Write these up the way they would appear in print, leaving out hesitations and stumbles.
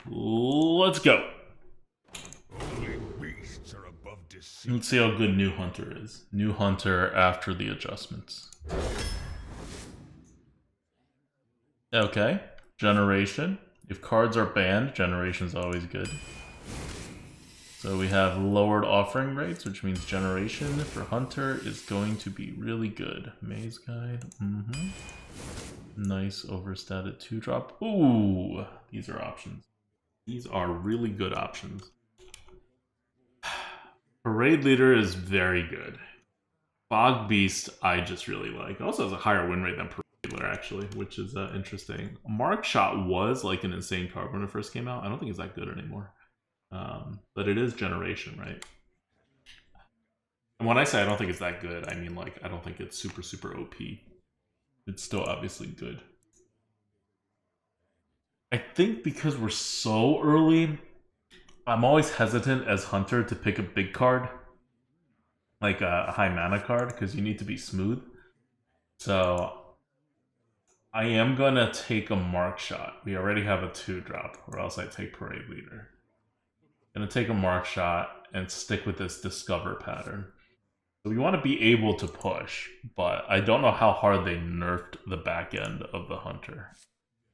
Let's go. Let's see how good New Hunter is. New Hunter after the adjustments. Okay. Generation. If cards are banned, generation is always good. So we have lowered offering rates, which means generation for Hunter is going to be really good. Maze Guide. Nice overstated 2-drop. Ooh, these are options. These are really good options. Parade Leader is very good. Fog Beast, I just really like. It also has a higher win rate than Parade Leader, actually, which is interesting. Mark Shot was like an insane card when it first came out. I don't think it's that good anymore. But it is generation, right? And when I say I don't think it's that good, I mean like I don't think it's super, super OP. It's still obviously good. I think because we're so early, I'm always hesitant as Hunter to pick a big card, like a high mana card, because you need to be smooth. So I am gonna take a Mark Shot. We already have a 2-drop, or else I take Parade Leader. Gonna take a Mark Shot and stick with this Discover pattern. So we want to be able to push, but I don't know how hard they nerfed the back end of the Hunter.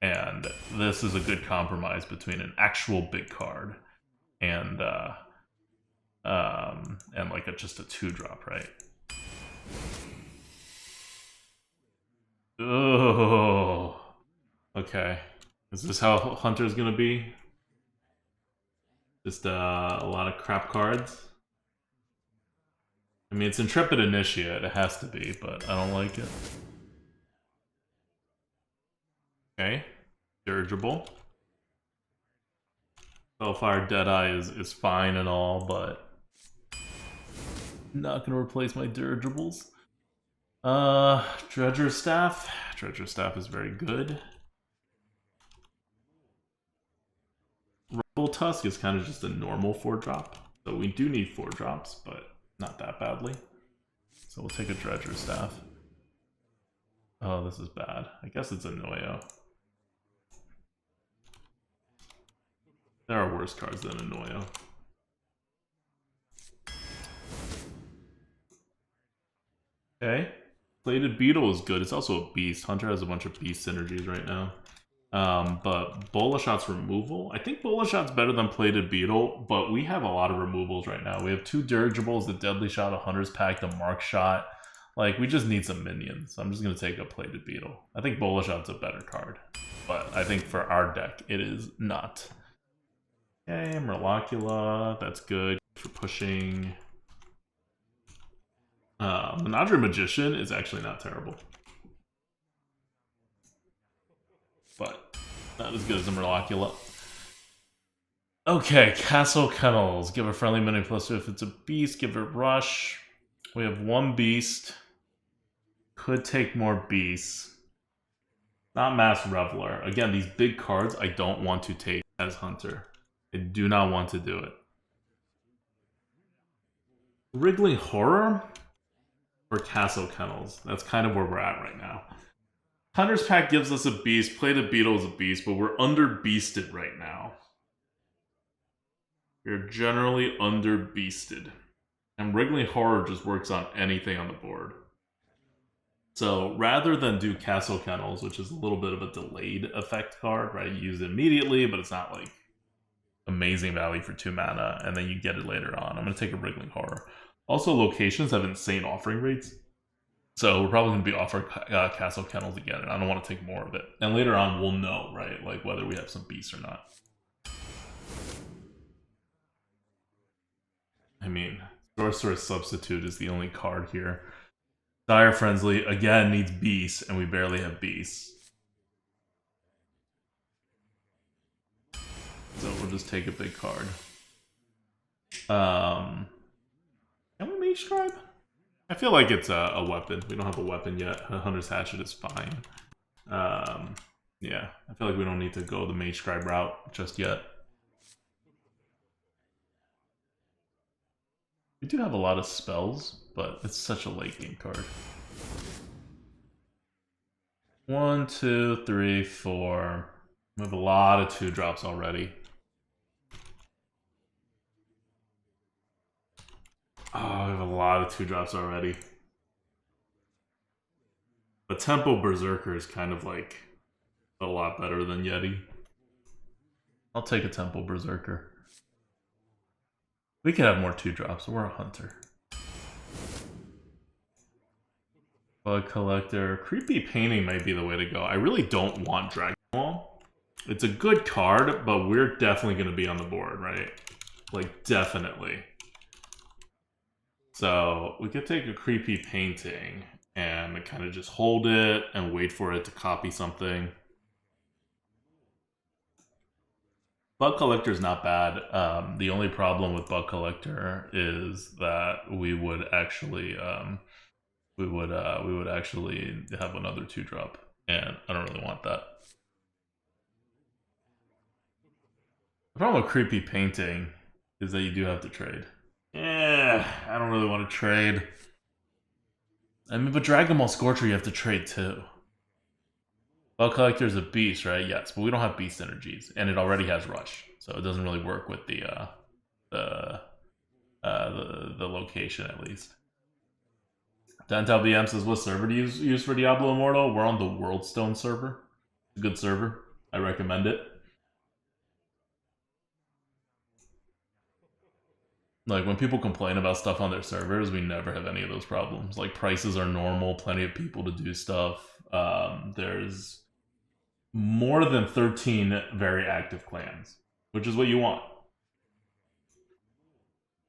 And this is a good compromise between an actual big card and like just a 2-drop, right? Oh, okay. Is this how Hunter's gonna be? Just a lot of crap cards. I mean, it's Intrepid Initiate. It has to be, but I don't like it. Okay. Dirigible. Spellfire Deadeye is fine and all, but not gonna replace my dirigibles. Dredger Staff. Dredger Staff is very good. Rumble Tusk is kind of just a normal 4-drop. So we do need 4-drops, but not that badly. So we'll take a Dredger Staff. Oh, this is bad. I guess it's a Noyo. There are worse cards than a Noyo. Okay. Plated Beetle is good. It's also a beast. Hunter has a bunch of beast synergies right now. But Bola Shot's removal. I think Bola Shot's better than Plated Beetle, but we have a lot of removals right now. We have 2 Dirigibles, the Deadly Shot, a Hunter's Pack, the Mark Shot. Like, we just need some minions. So I'm just going to take a Plated Beetle. I think Bola Shot's a better card, but I think for our deck, it is not. Okay, Murlocula, that's good for pushing. Menadra Magician is actually not terrible. But not as good as a Murlocula. Okay, Castle Kennels. Give a friendly minion +2 if it's a beast. Give it Rush. We have 1 beast. Could take more beasts. Not Mass Reveler. Again, these big cards I don't want to take as Hunter. I do not want to do it. Wriggling Horror? Or Castle Kennels. That's kind of where we're at right now. Hunter's Pack gives us a beast. Plated Beetle is a beast, but we're under-beasted right now. We're generally under-beasted. And Wriggling Horror just works on anything on the board. So rather than do Castle Kennels, which is a little bit of a delayed effect card, right? You use it immediately, but it's not like amazing value for 2 mana, and then you get it later on. I'm going to take a Wriggling Horror. Also, locations have insane offering rates. So we're probably going to be offered Castle Kennels again, and I don't want to take more of it. And later on, we'll know, right? Like, whether we have some beasts or not. I mean, Sorcerer's Substitute is the only card here. Dire Frenzy, again, needs beasts, and we barely have beasts. So we'll just take a big card. Can we Mage Scribe? I feel like it's a weapon. We don't have a weapon yet. A Hunter's Hatchet is fine. Yeah, I feel like we don't need to go the Mage Scribe route just yet. We do have a lot of spells, but it's such a late game card. 1, 2, 3, 4. We have a lot of 2-drops already. Oh, I have a lot of 2-drops already. But Tempo Berserker is kind of like a lot better than Yeti. I'll take a Tempo Berserker. We could have more 2-drops. We're a hunter. Bug Collector. Creepy Painting might be the way to go. I really don't want Dragon Ball. It's a good card, but we're definitely going to be on the board, right? Like, definitely. So, we could take a Creepy Painting and kind of just hold it and wait for it to copy something. Bug Collector is not bad. The only problem with Bug Collector is that we would actually we would actually have another 2-drop, and I don't really want that. The problem with Creepy Painting is that you do have to trade. Yeah, I don't really want to trade. I mean, but Dragon Ball Scorcher you have to trade too. Bug Collector is a beast, right? Yes, but we don't have beast energies, and it already has Rush, so it doesn't really work with the location at least. Dental BM says, what server do you use for Diablo Immortal? We're on the Worldstone server. It's a good server. I recommend it. Like, when people complain about stuff on their servers, we never have any of those problems. Like, prices are normal, plenty of people to do stuff. There's more than 13 very active clans, which is what you want.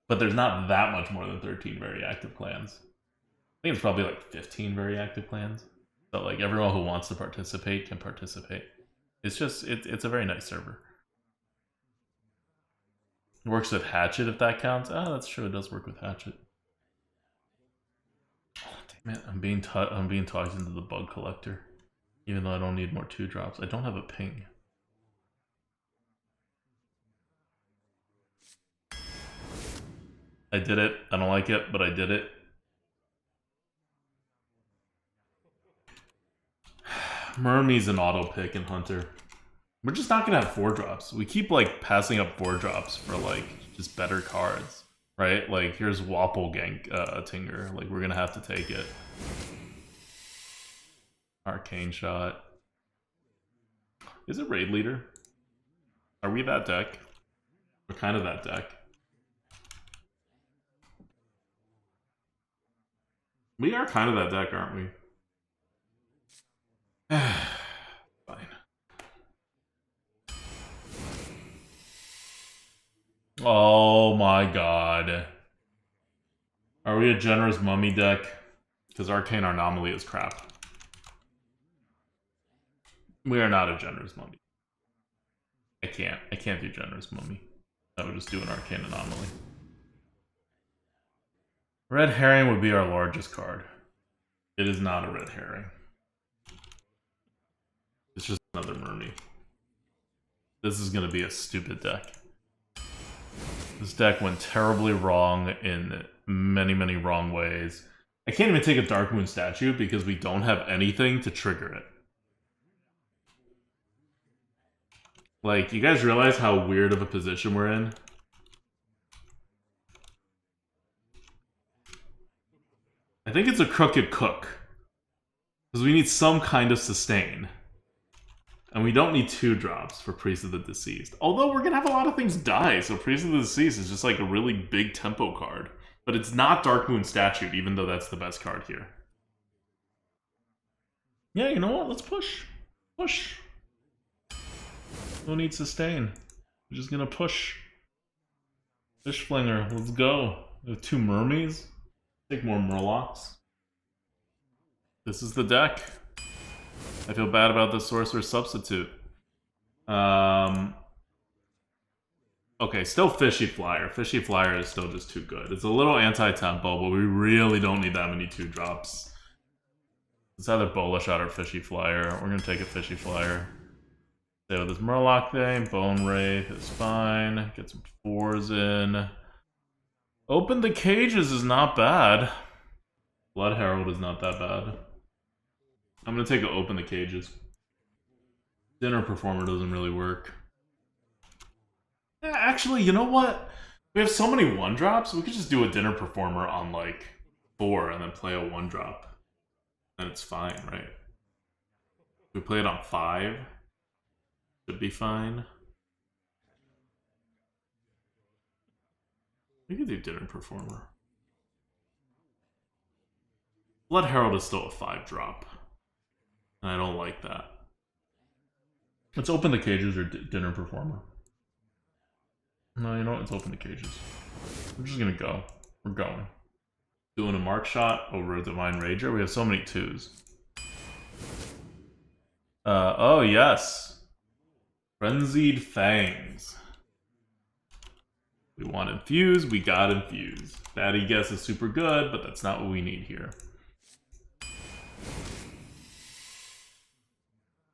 But there's not that much more than 13 very active clans. I think it's probably like 15 very active clans. So like everyone who wants to participate can participate. It's just, it's a very nice server. It works with Hatchet if that counts. Ah, that's true, it does work with Hatchet. Oh, damn it, I'm being talked into the Bug Collector. Even though I don't need more 2-drops. I don't have a ping. I did it. I don't like it, but I did it. Mermies an auto pick in Hunter. We're just not gonna have 4-drops. We keep like passing up 4-drops for like just better cards, right? Like here's Wapplegang Tinger. Like we're gonna have to take it. Arcane Shot. Is it Raid Leader? Are we that deck? We're kind of that deck. We are kind of that deck, aren't we? Fine. Oh my god. Are we a generous mummy deck? Because Arcane Anomaly is crap. We are not a generous mummy. I can't do generous mummy. I would just do an Arcane Anomaly. Red Herring would be our largest card. It is not a red herring. It's just another Mermy. This is going to be a stupid deck. This deck went terribly wrong in many, many wrong ways. I can't even take a Dark Moon statue because we don't have anything to trigger it. Like, you guys realize how weird of a position we're in? I think it's a Crooked Cook. Because we need some kind of sustain. And we don't need 2-drops for Priest of the Deceased. Although we're going to have a lot of things die, so Priest of the Deceased is just like a really big tempo card. But it's not Dark Moon Statue, even though that's the best card here. Yeah, you know what? Let's push. Push. No need sustain. We're just going to push. Fish Flinger, let's go. We have 2 Mermies. Take more Murlocs. This is the deck. I feel bad about the Sorcerer Substitute. Okay, still Fishy Flyer. Fishy Flyer is still just too good. It's a little anti-tempo, but we really don't need that many 2-drops. It's either Bola Shot or Fishy Flyer. We're gonna take a Fishy Flyer. Stay with this Murloc thing. Bone Wraith is fine. Get some 4s in. Open the Cages is not bad. Blood Herald is not that bad. I'm gonna take a Open the Cages. Dinner Performer doesn't really work. Yeah, actually, you know what? We have so many 1-drops, we could just do a dinner performer on like 4 and then play a 1-drop. And it's fine, right? If we play it on 5, should be fine. We could do dinner performer. Blood Herald is still a 5-drop. And I don't like that. Let's open the cages or dinner performer. No, you know what? Let's open the cages. We're just gonna go. We're going. Doing a mark shot over a Divine Rager. We have so many 2s. Oh yes. Frenzied Fangs. We want Infuse, we got Infuse. Batty Guess is super good, but that's not what we need here.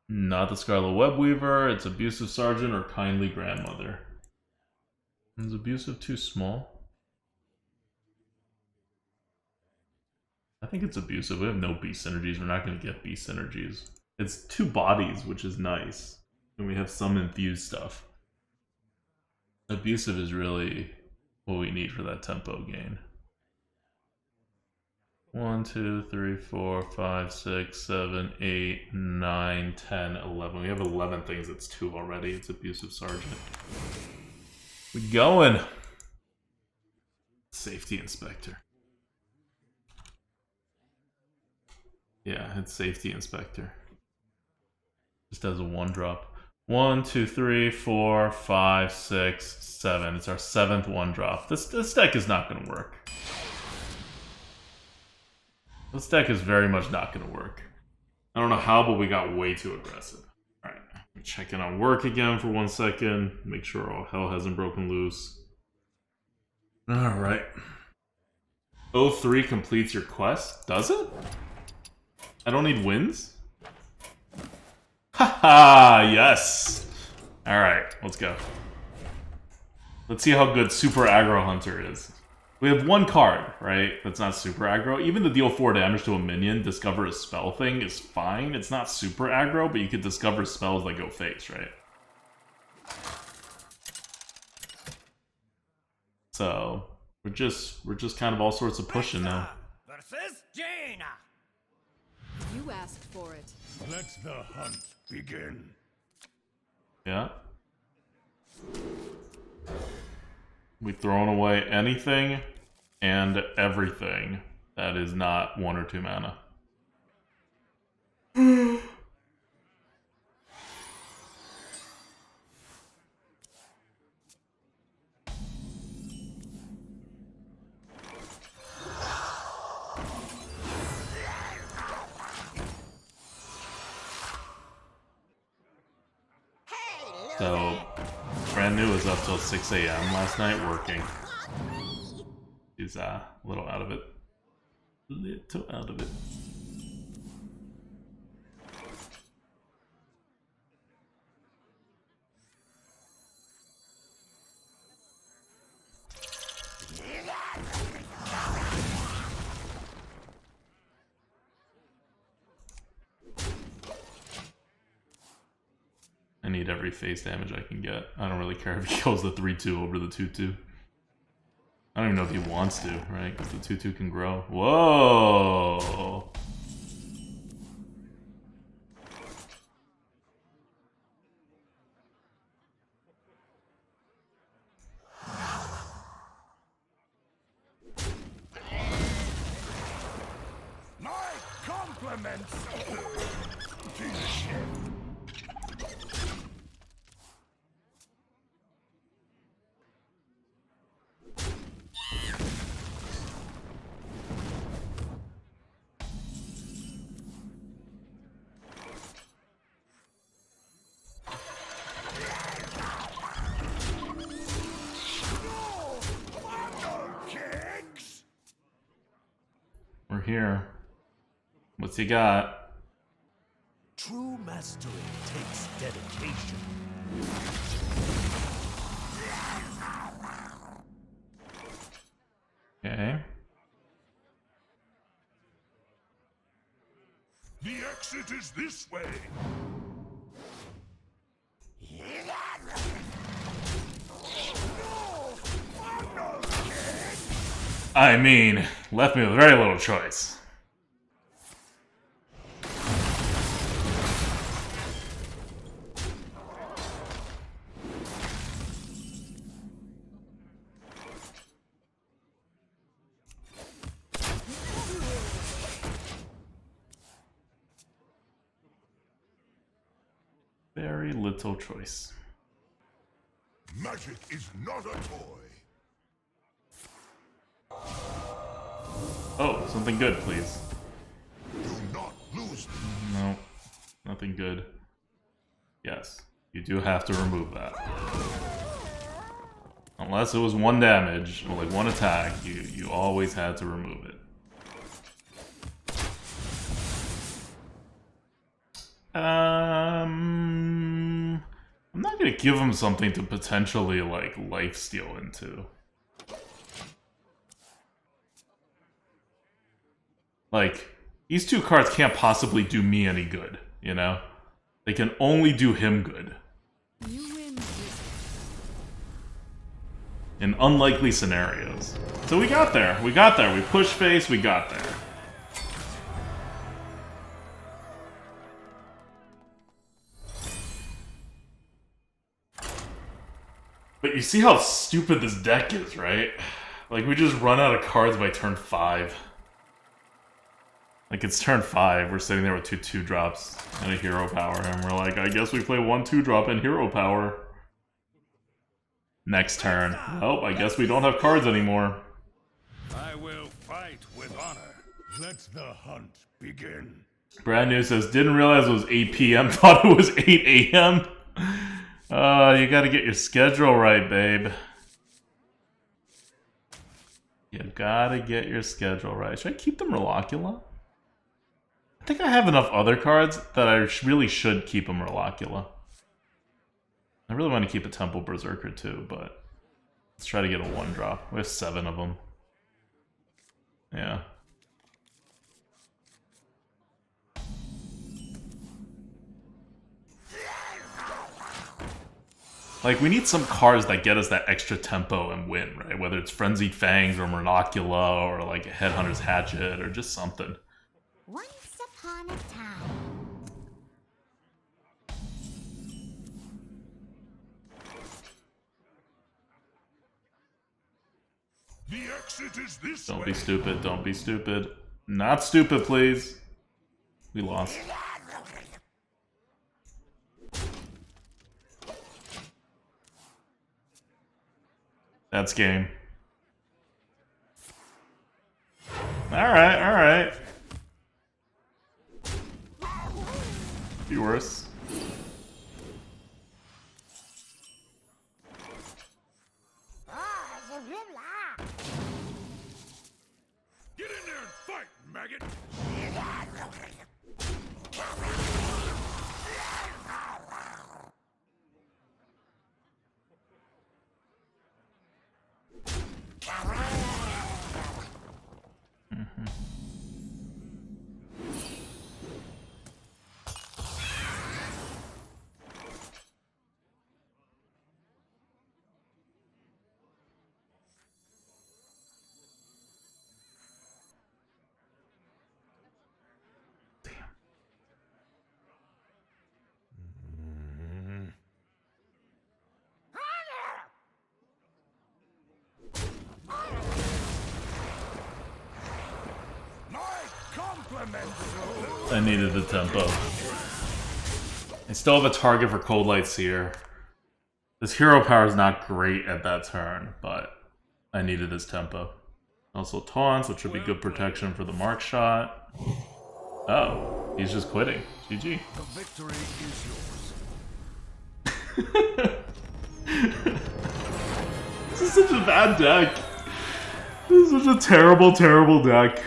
Not the Scarlet Web Weaver, it's Abusive Sergeant or Kindly Grandmother. Is Abusive too small? I think it's Abusive. We have no B synergies. We're not going to get B synergies. It's 2 bodies, which is nice. And we have some infused stuff. Abusive is really what we need for that tempo gain. 1, 2, 3, 4, 5, 6, 7, 8, 9, 10, 11. We have 11 things. It's 2 already. It's Abusive Sergeant. We going. Safety Inspector. Yeah, it's Safety Inspector. Just as a 1-drop. 1, 2, 3, 4, 5, 6, 7. It's our 7th 1-drop. This deck is not going to work. This deck is very much not going to work. I don't know how, but we got way too aggressive. Alright, I'm checking on work again for 1 second. Make sure all hell hasn't broken loose. Alright. 03 completes your quest? Does it? I don't need wins? Haha, yes! Alright, let's go. Let's see how good Super Aggro Hunter is. We have 1 card, right? That's not super aggro. Even the deal 4 damage to a minion, discover a spell thing is fine. It's not super aggro, but you could discover spells that go face, right? So we're just kind of all sorts of pushing now. Versus Jaina. You asked for it. Let the hunt begin. Yeah. We throwing away anything and everything that is not 1 or 2 mana. So, Brand New was up till 6 a.m. last night working. He's a little out of it. Little out of it. I need every face damage I can get. I don't really care if he kills the 3-2 over the 2-2. I don't even know if he wants to, right? Because the 2-2 can grow. Whoa! My compliments. We're here. What's he got? True mastery takes dedication. Okay. The exit is this way. I mean, left me with very little choice. Very little choice. Magic is not a toy. Oh, something good, please. Do not lose me. No, nothing good. Yes, you do have to remove that. Unless it was 1 damage, or like 1 attack, you always had to remove it. I'm not gonna give him something to potentially like lifesteal into. Like, these 2 cards can't possibly do me any good, you know? They can only do him good. You win. In unlikely scenarios. So we got there. We got there. We pushed face. We got there. But you see how stupid this deck is, right? Like, we just run out of cards by turn 5. Like, it's turn 5. We're sitting there with 2 2-drops and a hero power. And we're like, I guess we play 1 2-drop and hero power. Next turn. Oh, I guess we don't have cards anymore. I will fight with honor. Let the hunt begin. Brand new says, didn't realize it was 8 p.m. Thought it was 8 a.m. You gotta get your schedule right, babe. You gotta get your schedule right. Should I keep the Murlocula? I think I have enough other cards that I really should keep a Murlocula. I really want to keep a Temple Berserker too, but let's try to get a 1-drop. We have 7 of them. Yeah. Like, we need some cards that get us that extra tempo and win, right? Whether it's Frenzied Fangs or Murnocula or like a Headhunter's Hatchet or just something. Once upon a time. The exit is this Don't way. be stupid, don't be stupid. Not stupid, please. We lost. That's game. Alright, alright. Be worse. Get in there and fight, maggot. I needed the tempo. I still have a target for Cold Light Seer. This hero power is not great at that turn, but I needed this tempo. Also taunts, which would be good protection for the mark shot. Oh, he's just quitting. GG. The victory is yours. This is such a bad deck. This is such a terrible, terrible deck.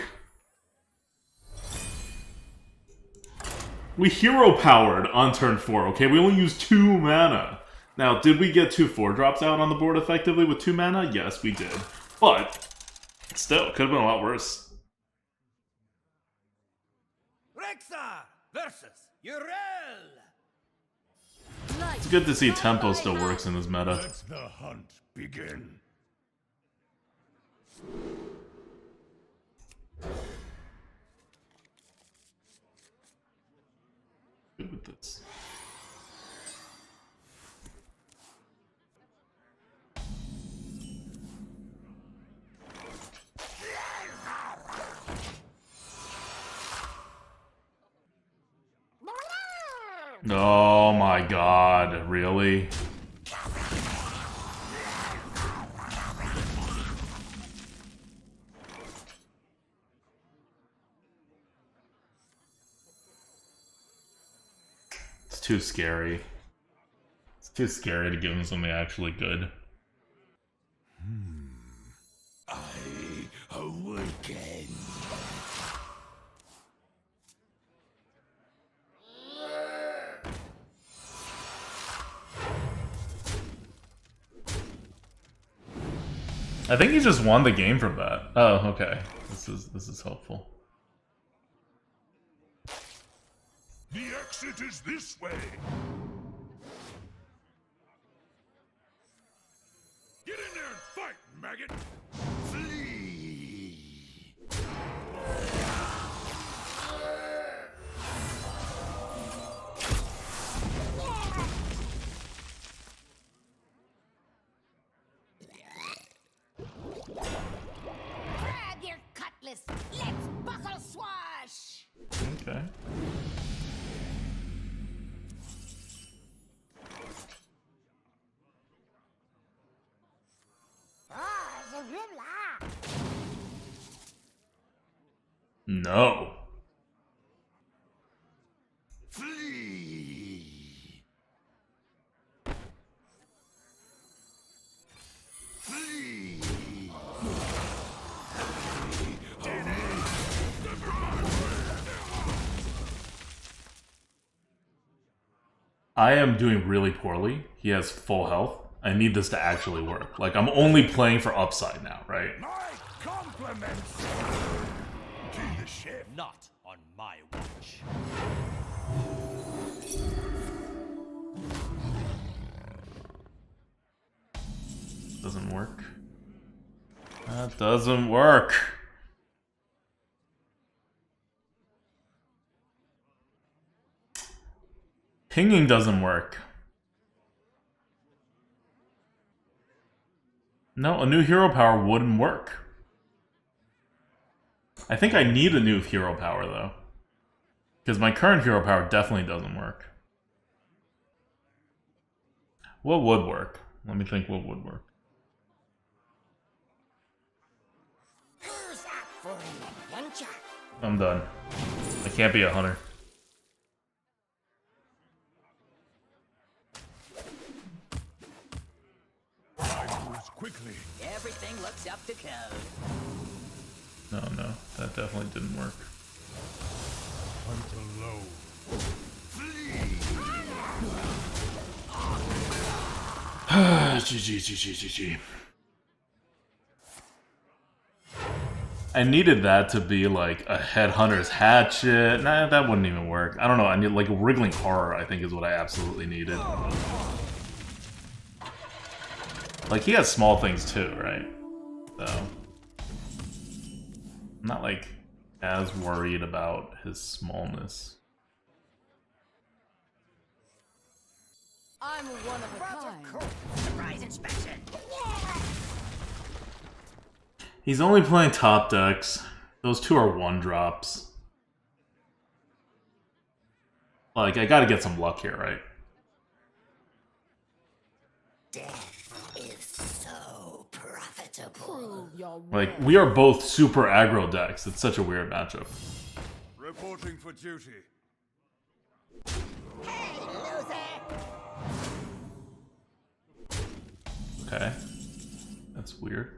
We hero powered on turn 4, okay? We only used 2 mana. Now, did we get 2 4-drops out on the board effectively with 2 mana? Yes, we did. But, still, could have been a lot worse. Rexa versus Urel. It's good to see tempo still works in this meta. Let the hunt begin. Good with this. Oh my god, really? It's too scary. It's too scary to give him something actually good. I awaken. I think he just won the game from that. Oh, okay. This is helpful. The exit is this way. Get in there and fight, maggot. Flee. Grab your cutlass. Let's buckle swash. Okay. Oh, the ribbler. No. Flee. Flee. I am doing really poorly. He has full health. I need this to actually work. Like, I'm only playing for upside now, right? My compliments to the chef. Not on my watch. Doesn't work. That doesn't work. Pinging doesn't work. No, a new hero power wouldn't work. I think I need a new hero power, though. Because my current hero power definitely doesn't work. What would work? Let me think what would work. Who's up for an adventure? I'm done. I can't be a hunter. I moves quickly. Everything looks up to code. No, that definitely didn't work. Hunt alone. GG. I needed that to be like a headhunter's hatchet. Nah, that wouldn't even work. I don't know. I need like a wriggling horror, I think is what I absolutely needed. Like, he has small things too, right? So I'm not like as worried about his smallness. I'm one of a kind. Surprise inspection. He's only playing top decks. Those two are 1-drops. Like, I gotta get some luck here, right? Death is so profitable. Prove your Like, worth. we are both super aggro decks. It's such a weird matchup. Reporting for duty. Hey, loser! Okay. That's weird.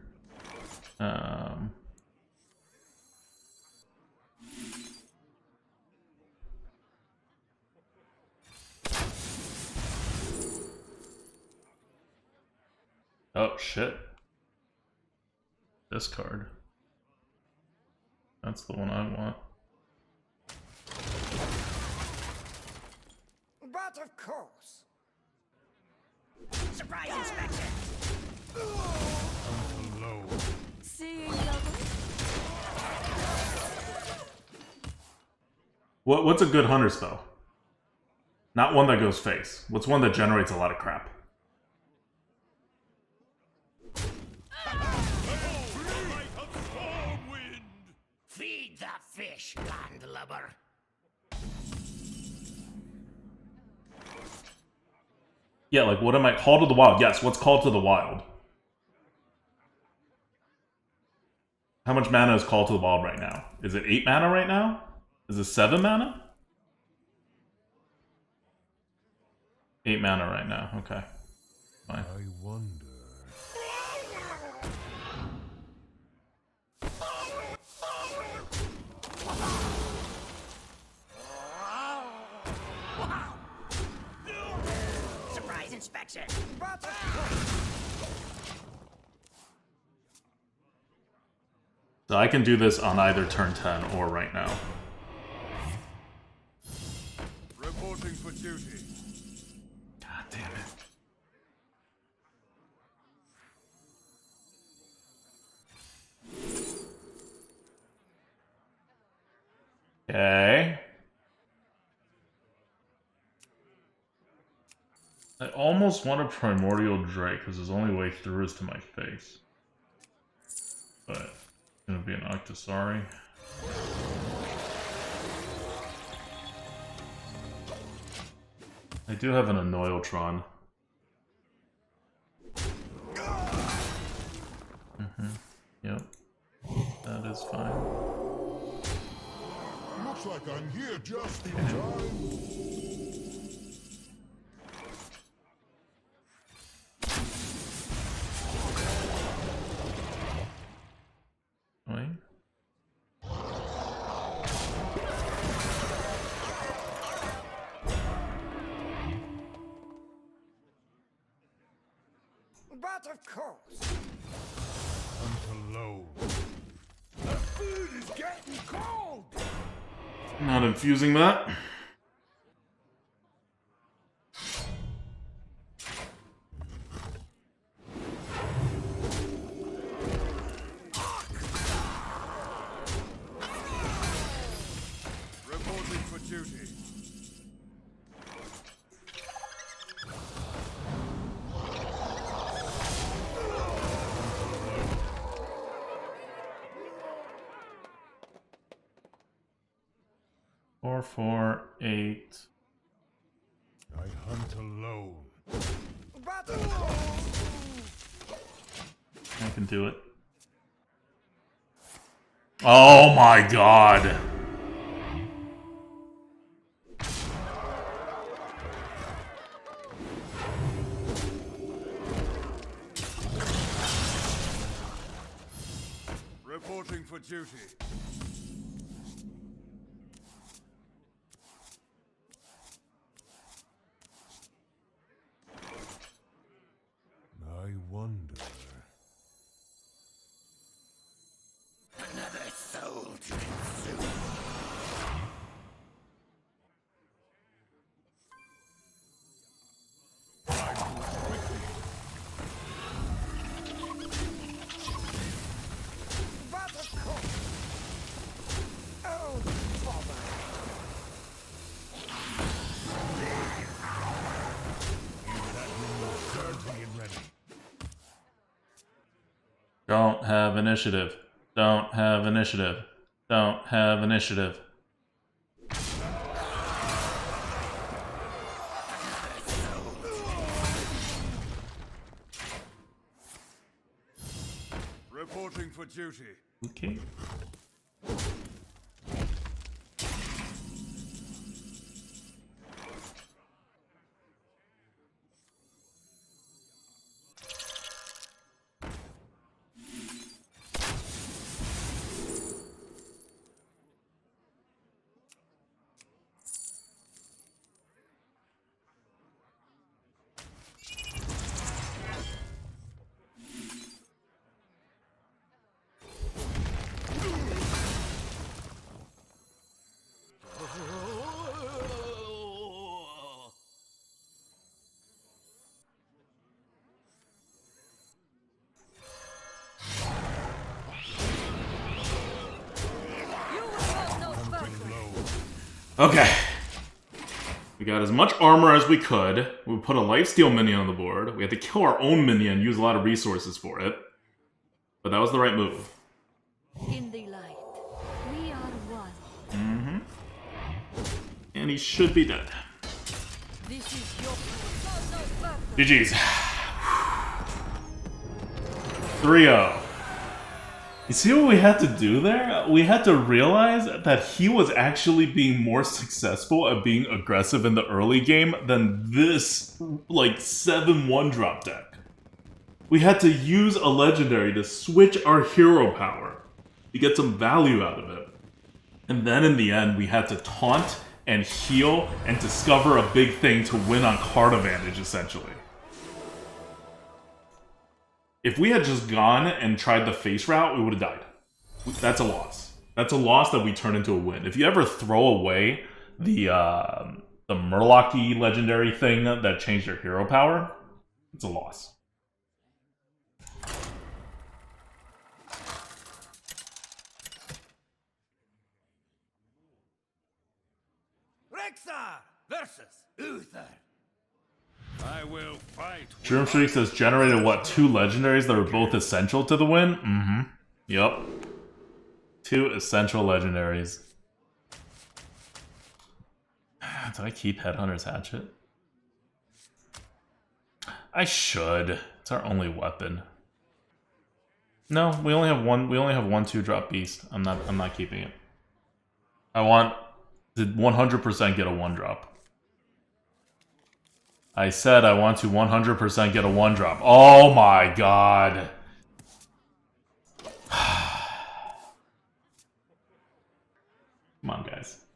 Oh, shit. This card. That's the one I want. But of course. Surprise inspection. Hunt alone. Seeing lovely? What's a good hunter spell? Not one that goes face. What's one that generates a lot of crap? Feed the fish, landlubber. Yeah, like what am I? Call to the Wild. Yes, what's Call to the Wild? How much mana is Call to the Wild right now? Is it 8 mana right now? Is it 7 mana? 8 mana right now. Okay. Fine. I wonder. Surprise inspection. So I can do this on either turn 10 or right now. Reporting for duty. God damn it. Okay. I almost want a Primordial Drake because his only way through is to my face. But it's gonna be an Octosari. I do have an Anoiltron. Yep. That is fine. Looks like I'm here just in time. Wait. But of course. Hunt alone. The food is getting cold. Not infusing that. Reporting for duty. Four, 4, 8. I hunt alone. But I can do it. Oh my god. Reporting for duty. I wonder. Another soul to consume. but of course. Oh, bother. Dirty and ready. Don't have initiative. Don't have initiative. Don't have initiative. Reporting for duty. Okay. Okay. We got as much armor as we could. We put a lifesteal minion on the board. We had to kill our own minion, use a lot of resources for it. But that was the right move. In the light, we are one. Mm-hmm. And he should be dead. This is your GG's. 3-0. You see what we had to do there? We had to realize that he was actually being more successful at being aggressive in the early game than this, like, 7-1 drop deck. We had to use a legendary to switch our hero power to get some value out of it. And then in the end, we had to taunt and heal and discover a big thing to win on card advantage, essentially. If we had just gone and tried the face route, we would have died. That's a loss. That's a loss that we turn into a win. If you ever throw away the Murloc-y legendary thing that changed your hero power, it's a loss. Rexar versus Uther. I will fight. Germ Streak says generated what? 2 legendaries that are both essential to the win? Mm-hmm. Yep. 2 essential legendaries. Do I keep Headhunter's Hatchet? I should. It's our only weapon. No, we only have one 2-drop beast. I'm not keeping it. I want to 100% get a 1-drop. I said I want to 100% get a 1-drop. Oh my god. Come on, guys.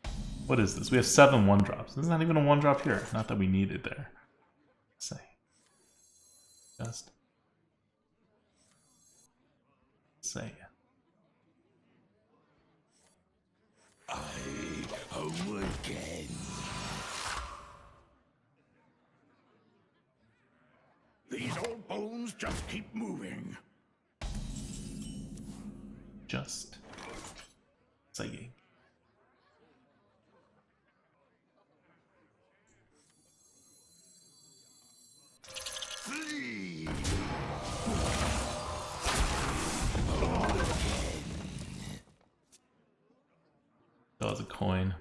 What is this? We have 7 1-drops. There's not even a 1-drop here. Not that we need it there. Say. Just. Say. Awaken. These old bones just keep moving. Just. Saying. Flee. That was a coin.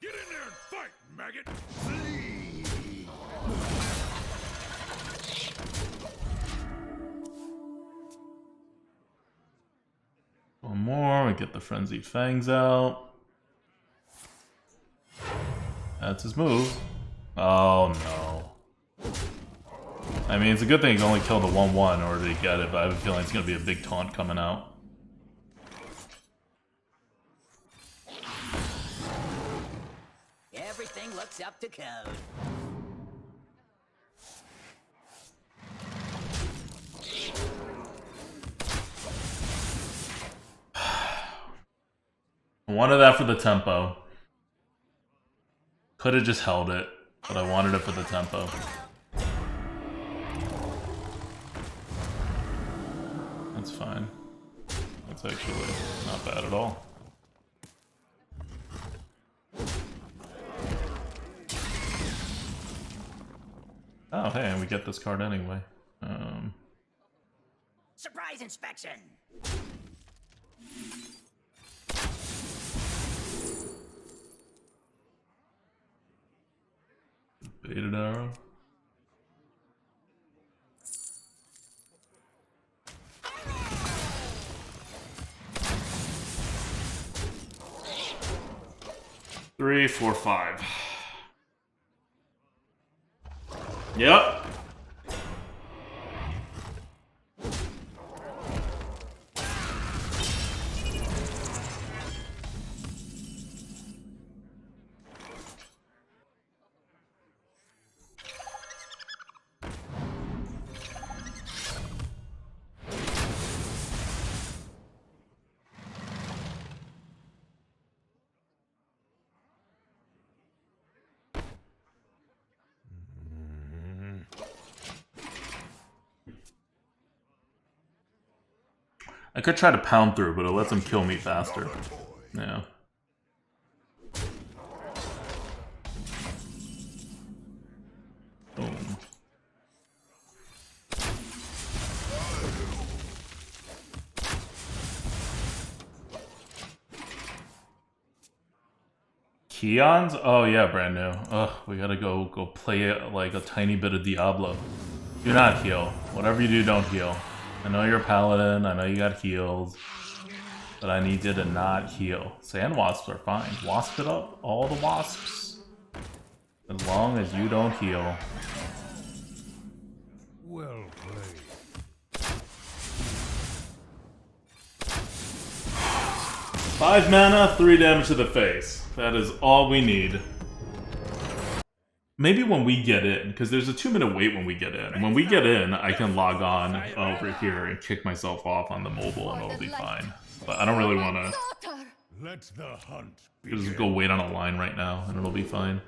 Get in there and fight, maggot. Flee. One more. We get the Frenzied Fangs out. That's his move. Oh no. I mean, it's a good thing he only killed the 1-1 in order to get it, but I have a feeling it's going to be a big taunt coming out. Everything looks up to code. I wanted that for the tempo. Could have just held it, but I wanted it for the tempo. That's fine. That's actually not bad at all. Oh, hey, and we get this card anyway. Surprise inspection. Baited arrow. Three, 4, 5. Yep. I could try to pound through, but it lets him kill me faster. Yeah. Boom. Keons? Oh yeah, brand new. Ugh, we gotta go play like a tiny bit of Diablo. Do not heal. Whatever you do, don't heal. I know you're a paladin, I know you got heals, but I need you to not heal. Sand wasps are fine. Wasp it up, all the wasps. As long as you don't heal. Well played. 5 mana, 3 damage to the face. That is all we need. Maybe when we get in, because there's a 2-minute wait when we get in. When we get in, I can log on over here and kick myself off on the mobile and it'll be fine. But I don't really want to Let the hunt just begin. go wait on a line right now and it'll be fine.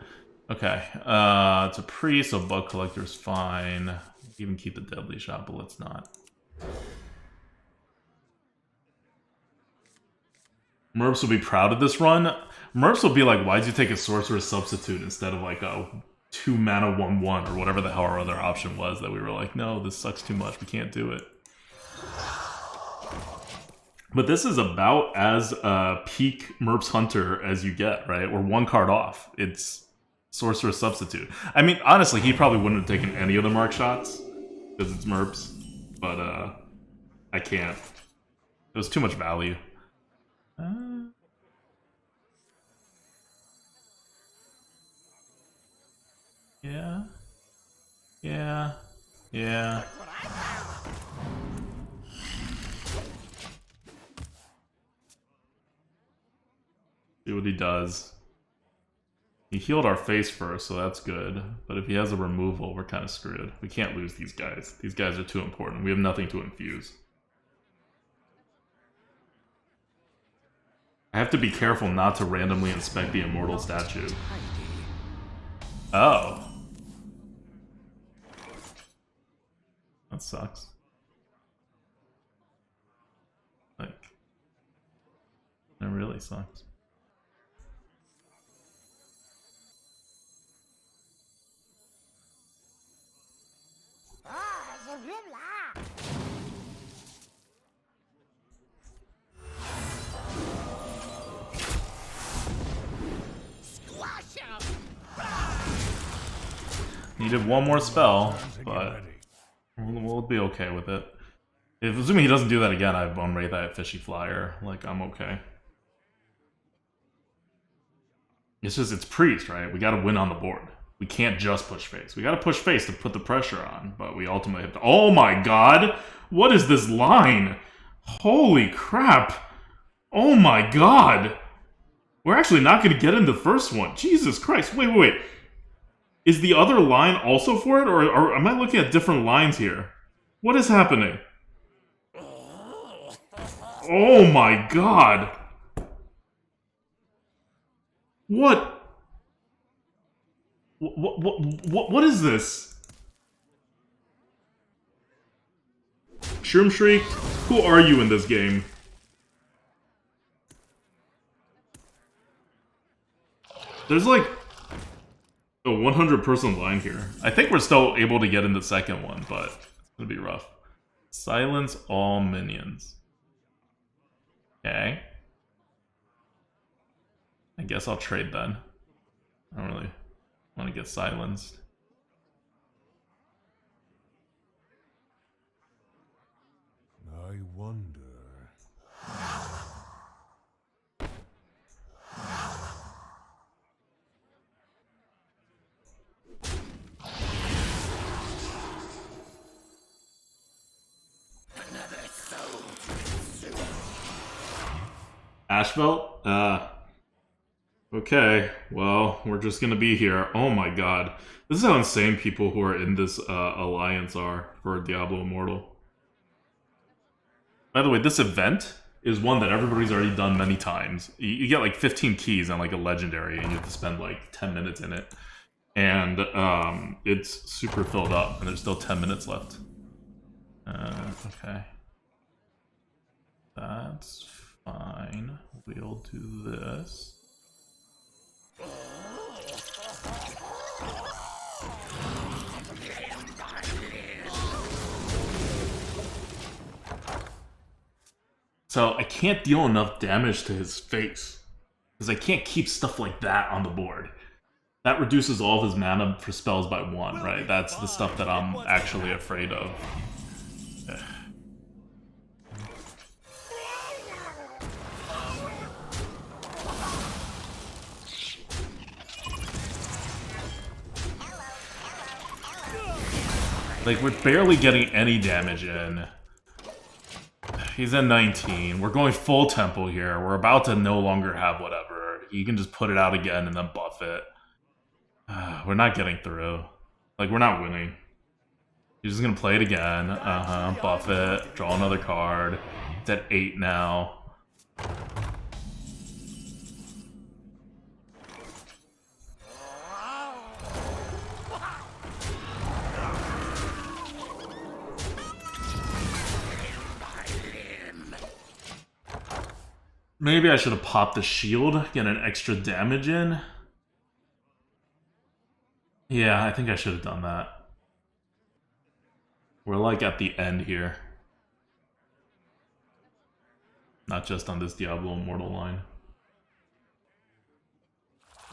Okay, it's a priest, so bug collector's fine. Even keep the deadly shot, but let's not. Merps will be proud of this run. Merps will be like, why'd you take a sorcerer's substitute instead of like a 2 mana 1/1 or whatever the hell our other option was that we were like, no, this sucks too much, we can't do it. But this is about as peak Merps Hunter as you get, right? We're 1 card off. It's sorcerer's substitute. I mean, honestly, he probably wouldn't have taken any of the mark shots because it's Merps, but I can't. It was too much value. Yeah. Yeah. Yeah. See what he does. He healed our face first, so that's good. But if he has a removal, we're kind of screwed. We can't lose these guys. These guys are too important. We have nothing to infuse. I have to be careful not to randomly inspect the immortal statue. Oh. That sucks. Like, that really sucks. Ah, the river. Squash 'em! Needed one more spell, Time to get but ready. we'll be okay with it. If assuming he doesn't do that again, I have Bone Wraith, I have Fishy Flyer. Like, I'm okay. It's just, it's Priest, right? We gotta win on the board. We can't just push face. We gotta push face to put the pressure on, but we ultimately have to... Oh my god! What is this line? Holy crap! Oh my god! We're actually not gonna get in the first one. Jesus Christ, wait. Is the other line also for it, or am I looking at different lines here? What is happening? Oh my god! What is this? Shroom Shriek, who are you in this game? There's like a 100-person line here. I think we're still able to get in the second one, but it's gonna be rough. Silence all minions. Okay. I guess I'll trade then. I don't really want to get silenced. I wonder. Ashvelt? Okay. Well, we're just gonna be here. Oh my god. This is how insane people who are in this alliance are for Diablo Immortal. By the way, this event is one that everybody's already done many times. You get like 15 keys on like a legendary and you have to spend like 10 minutes in it. And it's super filled up and there's still 10 minutes left. Okay. That's fine. We'll do this. So I can't deal enough damage to his face. Because I can't keep stuff like that on the board. That reduces all of his mana for spells by 1, right? That's the stuff that I'm actually afraid of. Ugh. Like, we're barely getting any damage in. He's at 19. We're going full tempo here. We're about to no longer have whatever. He can just put it out again and then buff it. We're not getting through. Like, we're not winning. He's just gonna play it again. Buff it. Draw another card. It's at 8 now. Maybe I should have popped the shield, get an extra damage in. Yeah, I think I should have done that. We're like at the end here. Not just on this Diablo Immortal line.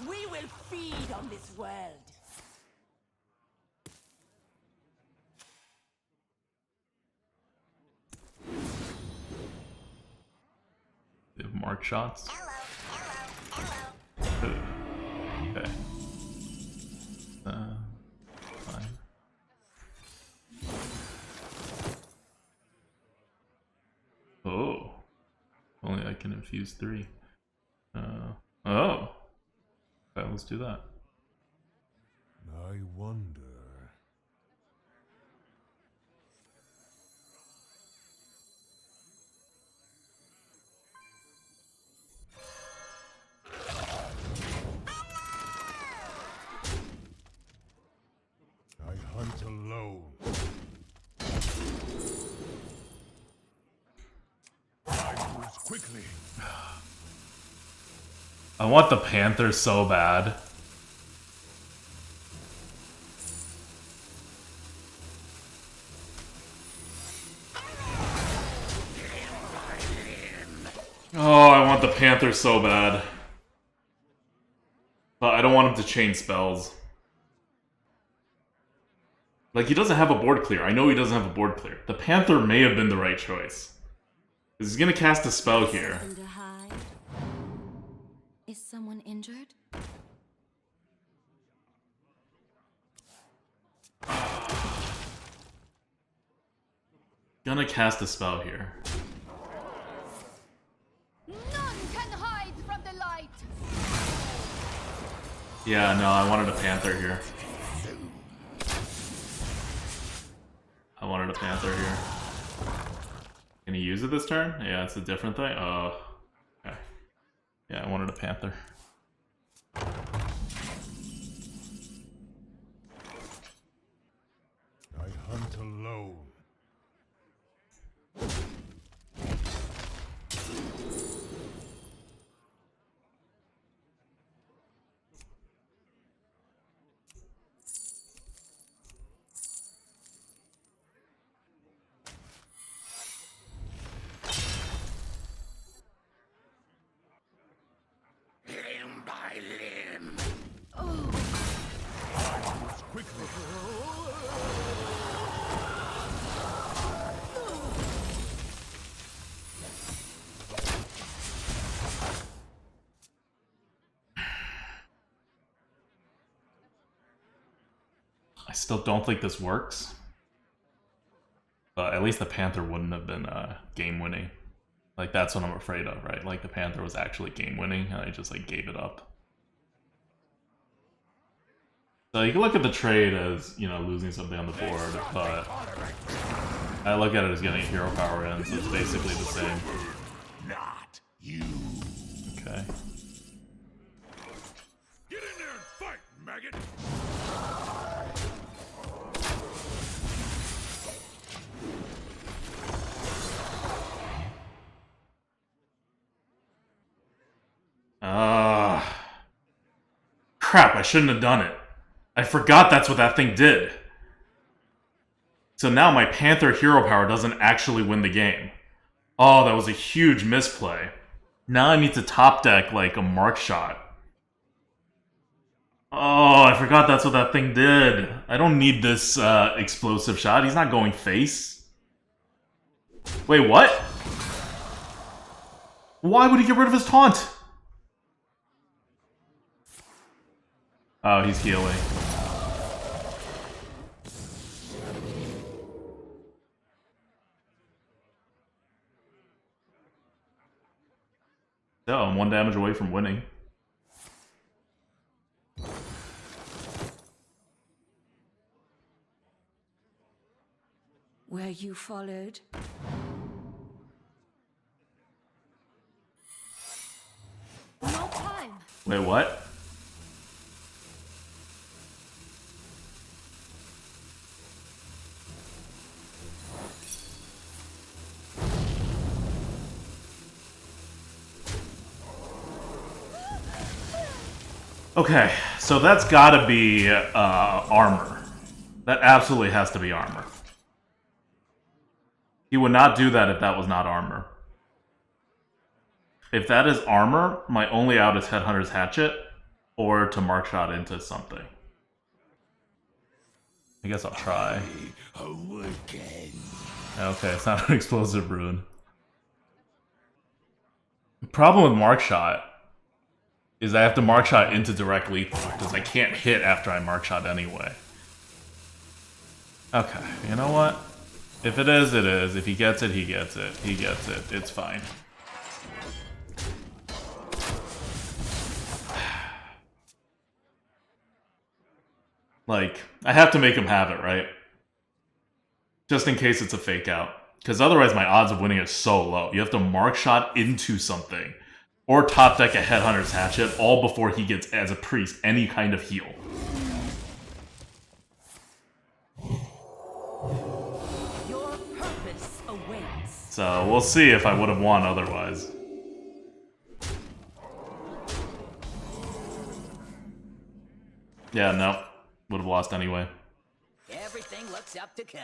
We will feed on this world. They have mark shots. Okay. Fine. Oh. Only I can infuse 3. Oh. Okay, let's do that. I wonder. I hunt alone. I move quickly. I want the Panther so bad. Oh, I want the Panther so bad. But I don't want him to chain spells. Like, he doesn't have a board clear. I know he doesn't have a board clear. The Panther may have been the right choice. He's gonna cast a spell here. Something to hide? Is someone injured? Gonna cast a spell here. None can hide from the light. Yeah, no, I wanted a Panther here. I wanted a Panther here. Can he use it this turn? Yeah, it's a different thing. Oh, okay. Yeah, I wanted a Panther. I hunt alone. Limb by limb. I move quickly. I still don't think this works. But at least the Panther wouldn't have been game winning. Like, that's what I'm afraid of, right? Like, the Panther was actually game winning, and I just, like, gave it up. So you can look at the trade as, you know, losing something on the board, but I look at it as getting hero power in, so it's basically the same. Not you. Okay. Get in there and fight, maggot. crap, I shouldn't have done it. I forgot that's what that thing did. So now my Panther hero power doesn't actually win the game. Oh, that was a huge misplay. Now I need to top deck like a mark shot. Oh, I forgot that's what that thing did. I don't need this explosive shot. He's not going face. Wait, what? Why would he get rid of his taunt? Oh, he's healing. Oh, I'm 1 damage away from winning. Where you followed? No time. Wait, what? Okay, so that's gotta be armor. That absolutely has to be armor. He would not do that if that was not armor. If that is armor, my only out is Headhunter's Hatchet or to mark shot into something. I guess I'll try. Okay, it's not an explosive rune. The problem with mark shot is I have to mark shot into direct lethal because I can't hit after I mark shot anyway. Okay, you know what? If it is, it is. If he gets it, he gets it. He gets it. It's fine. Like, I have to make him have it, right? Just in case it's a fake out. Because otherwise my odds of winning is so low. You have to mark shot into something. Or top deck a Headhunter's Hatchet, all before he gets, as a priest, any kind of heal. Your purpose awaits. So, we'll see if I would have won otherwise. Yeah, no. Would have lost anyway. Everything looks up to code.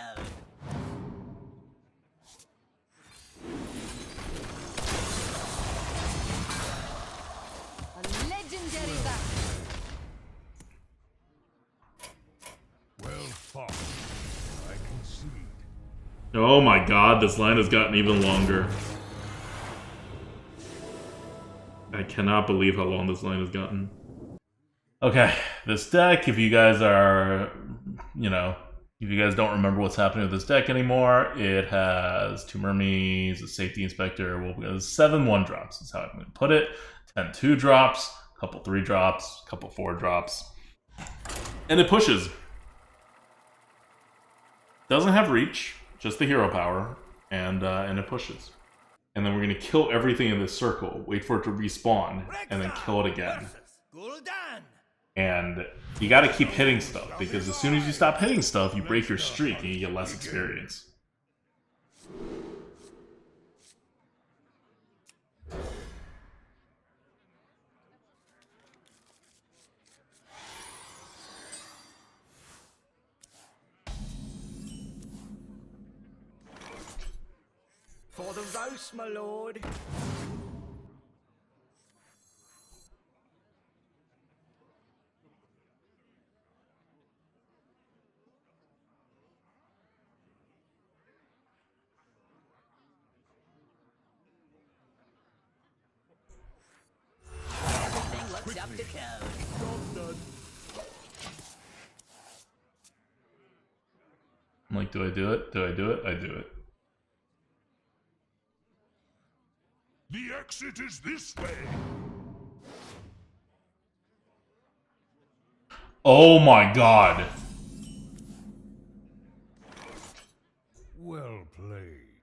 A legendary battle. Well fought. I concede. Oh my god, this line has gotten even longer. I cannot believe how long this line has gotten. Okay, this deck, if you guys are, you know, if you guys don't remember what's happening with this deck anymore, it has 2 Mermies, a Safety Inspector, well, 7 1-drops is how I'm going to put it, 10 2-drops, a couple 3-drops, a couple 4-drops, and it pushes. Doesn't have reach, just the hero power, and it pushes. And then we're going to kill everything in this circle, wait for it to respawn, and then kill it again. And you gotta keep hitting stuff, because as soon as you stop hitting stuff, you break your streak and you get less experience. For the roast, my lord. Everything looks up to code. I'm like, do I do it? Do I do it? I do it. The exit is this way. Oh my god. Well played.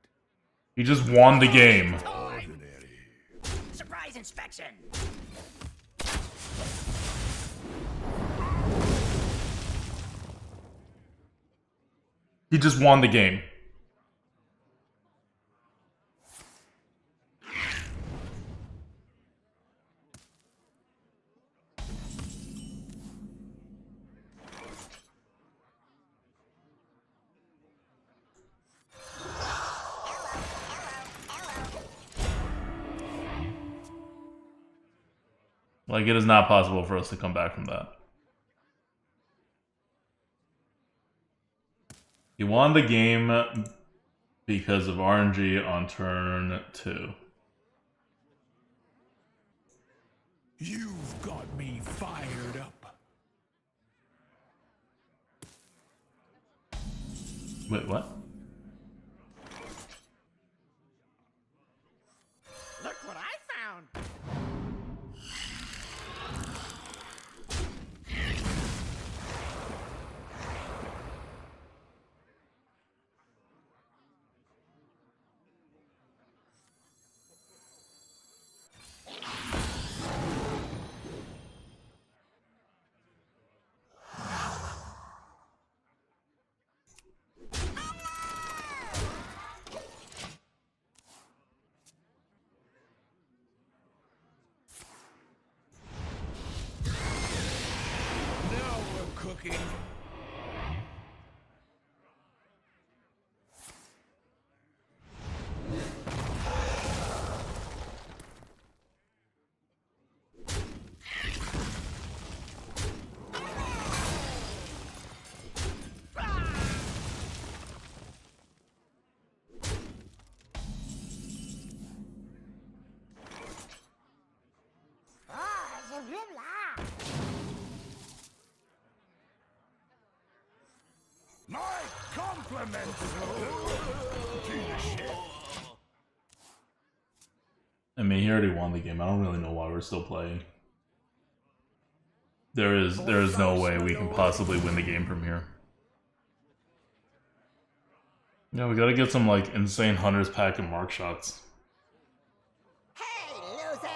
He just won the game. Ordinary. Surprise inspection. He just won the game. Like, it is not possible for us to come back from that. He won the game because of RNG on turn 2. You've got me fired up. Wait, what? Look what I found. Now we're cooking. My compliments to the ship. I mean, he already won the game. I don't really know why we're still playing. There is no way we can possibly win the game from here. Yeah, we gotta get some, like, insane Hunter's Pack and Mark shots. Hey, loser!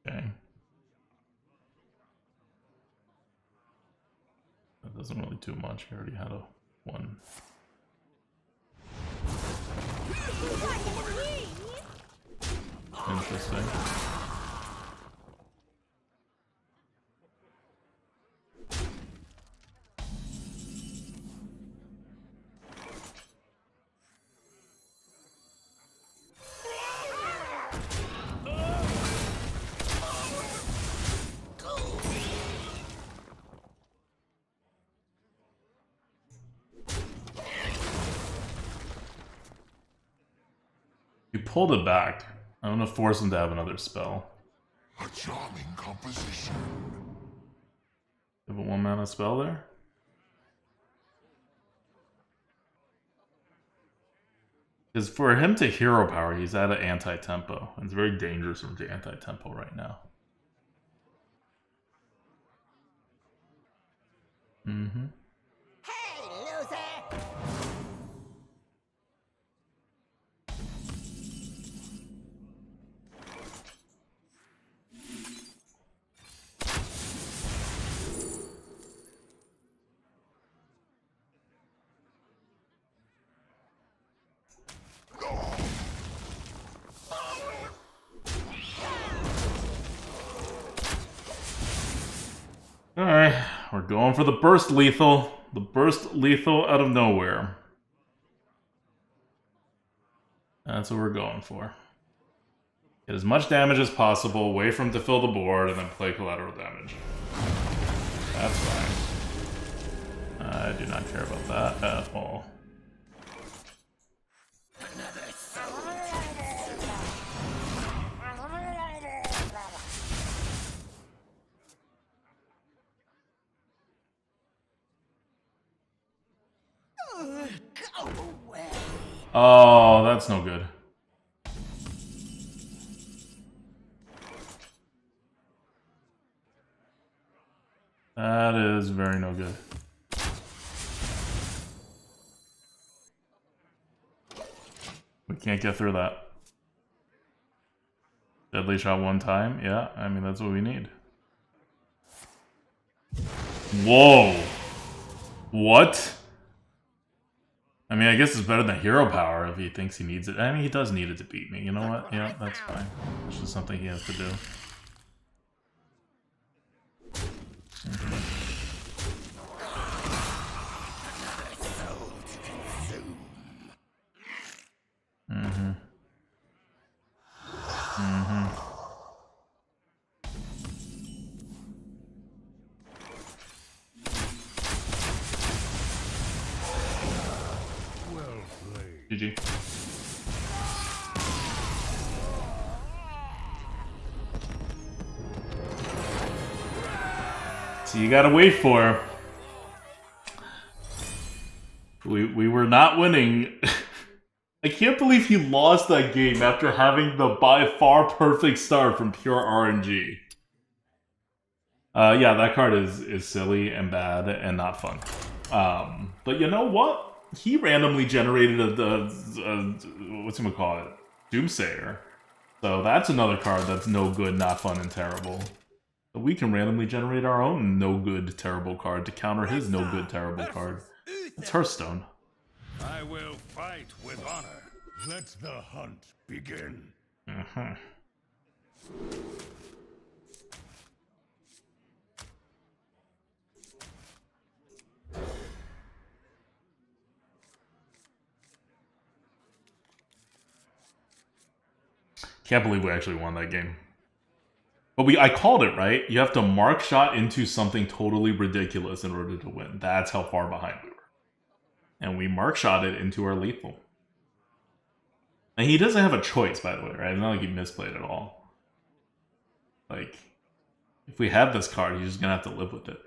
Okay. That doesn't really do much. He already had a 1. Interesting. You pulled it back. I'm gonna force him to have another spell. A charming composition. You have a 1 mana spell there? Because for him to hero power, he's at an anti-tempo. And it's very dangerous for him to anti-tempo right now. Mm-hmm. Hey, loser! Alright, we're going for the burst lethal. The burst lethal out of nowhere. That's what we're going for. Get as much damage as possible, wait for him to fill the board, and then play collateral damage. That's fine. I do not care about that at all. Go away! Oh, that's no good. That is very no good. We can't get through that. Deadly shot 1 time? Yeah, I mean, that's what we need. Whoa! What? I mean, I guess it's better than hero power if he thinks he needs it. I mean, he does need it to beat me. You know what? Yeah, that's fine. It's just something he has to do. GG. So you gotta wait for him. We were not winning. I can't believe he lost that game after having the by far perfect start from pure RNG. Yeah, that card is silly and bad and not fun. But you know what? He randomly generated a what's it call it? Doomsayer. So that's another card that's no good, not fun, and terrible. But we can randomly generate our own no good, terrible card to counter his no good, terrible card. It's Hearthstone. I will fight with honor. Let the hunt begin. Can't believe we actually won that game. But I called it, right? You have to mark shot into something totally ridiculous in order to win. That's how far behind we were. And we mark shot it into our lethal. And he doesn't have a choice, by the way, right? It's not like he misplayed at all. Like, if we had this card, he's just gonna have to live with it.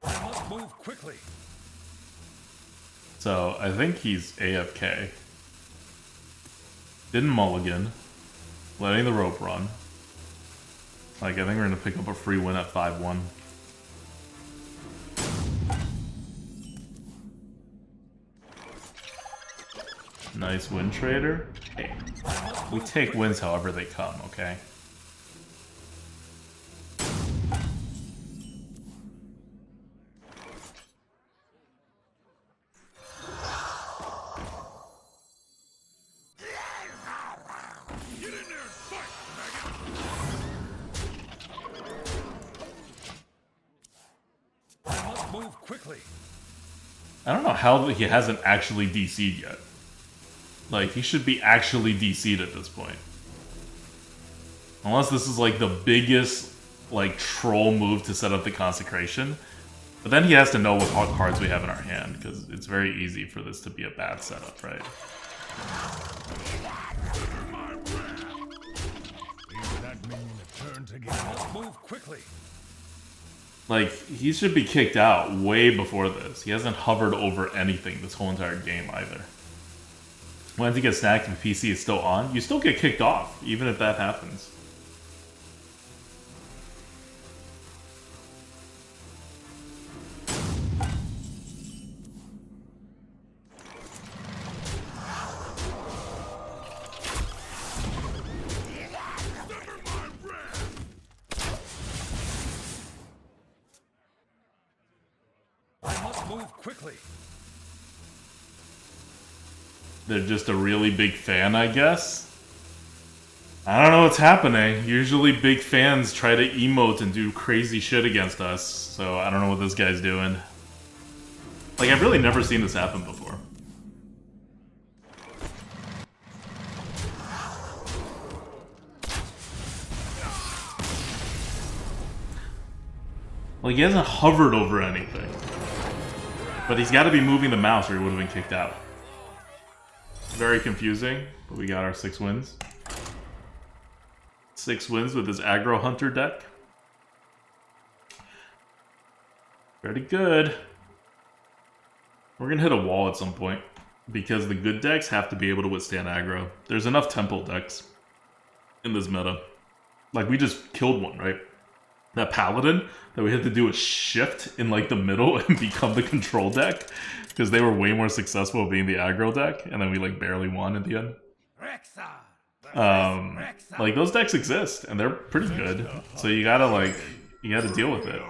I must move quickly. So, I think he's AFK. Didn't mulligan. Letting the rope run. Like, I think we're gonna pick up a free win at 5-1. Nice win trader. Hey, we take wins however they come, okay? I don't know how he hasn't actually DC'd yet. Like, he should be actually DC'd at this point. Unless this is like the biggest, like, troll move to set up the consecration. But then he has to know what cards we have in our hand, because it's very easy for this to be a bad setup, right? Move quickly. Like, he should be kicked out way before this. He hasn't hovered over anything this whole entire game either. Once he gets snacked and the PC is still on, you still get kicked off, even if that happens. Quickly. They're just a really big fan, I guess. I don't know what's happening. Usually big fans try to emote and do crazy shit against us, so I don't know what this guy's doing. Like, I've really never seen this happen before. Like, he hasn't hovered over anything. But he's got to be moving the mouse or he would have been kicked out. Very confusing, but we got our 6 wins. 6 wins with his aggro hunter deck. Pretty good. We're gonna hit a wall at some point because the good decks have to be able to withstand aggro. There's enough temple decks in this meta. Like, we just killed one, right? That paladin that we had to do a shift in like the middle and become the control deck because they were way more successful being the aggro deck, and then we like barely won at the end. Like, those decks exist and they're pretty good, so you gotta deal with it.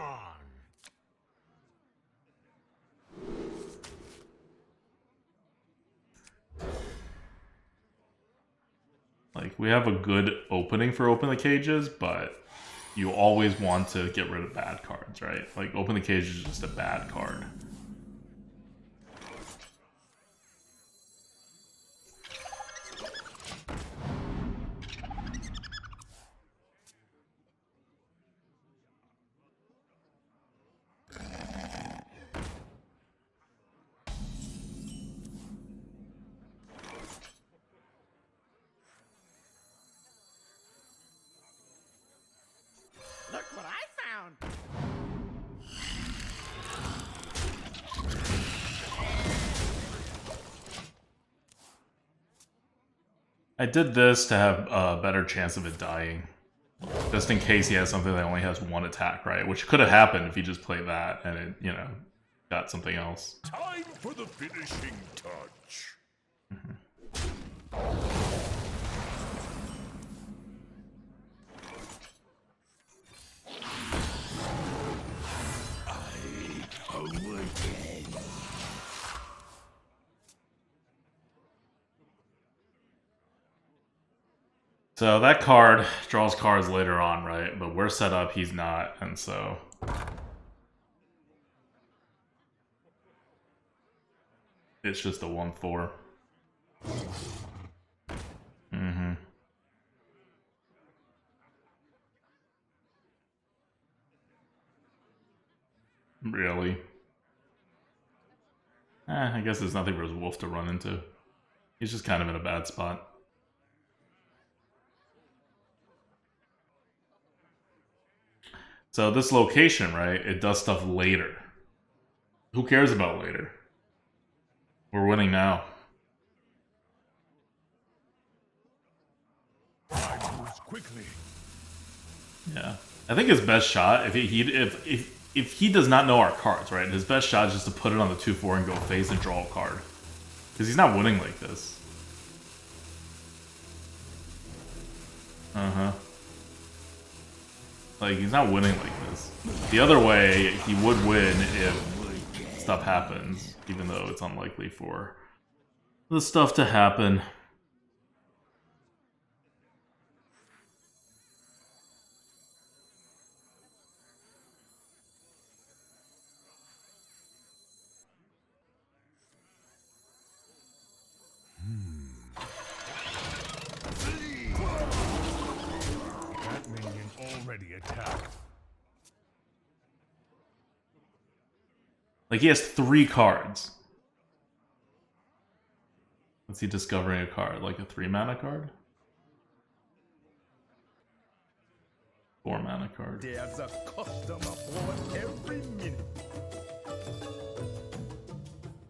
Like, we have a good opening for Open the Cages, but you always want to get rid of bad cards, right? Like, Open the Cage is just a bad card. I did this to have a better chance of it dying. Just in case he has something that only has one attack, right? Which could have happened if he just played that and it, you know, got something else. Time for the finishing touch. I awaken. So that card draws cards later on, right? But we're set up, he's not, and so... it's just a 1/4. Mm-hmm. Really? I guess there's nothing for his wolf to run into. He's just kind of in a bad spot. So this location, right, it does stuff later. Who cares about later? We're winning now. I moves quickly. Yeah. I think his best shot, if he does not know our cards, right, his best shot is just to put it on the 2/4 and go face and draw a card. Because he's not winning like this. Uh-huh. Like, he's not winning like this. The other way, he would win if stuff happens, even though it's unlikely for the stuff to happen. That minion already attacked. Like, he has 3 cards. What's he discovering a card? Like a 3-mana card? 4-mana card. There's a customer aboard every minute.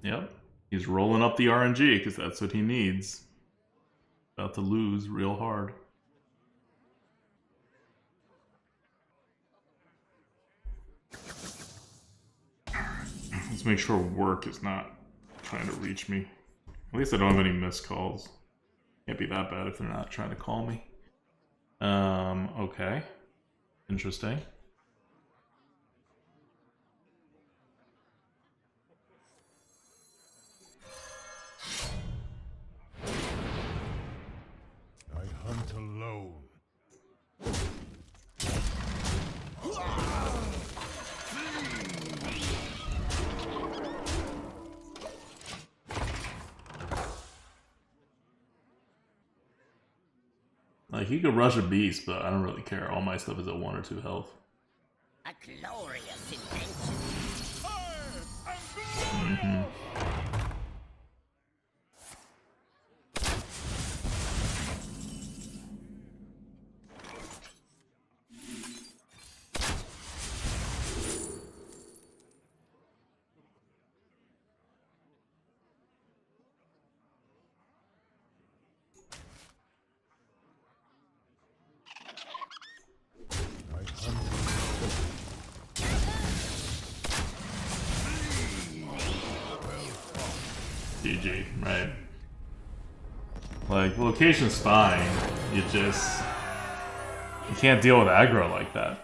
Yep. He's rolling up the RNG because that's what he needs. About to lose real hard. Let's make sure work is not trying to reach me. At least I don't have any missed calls. Can't be that bad if they're not trying to call me. Okay. Interesting. I hunt alone. Like, he could rush a beast, but I don't really care. All my stuff is at 1 or 2 health. A glorious invention. Mm-hmm. GG, right? Like, location's fine. You can't deal with aggro like that.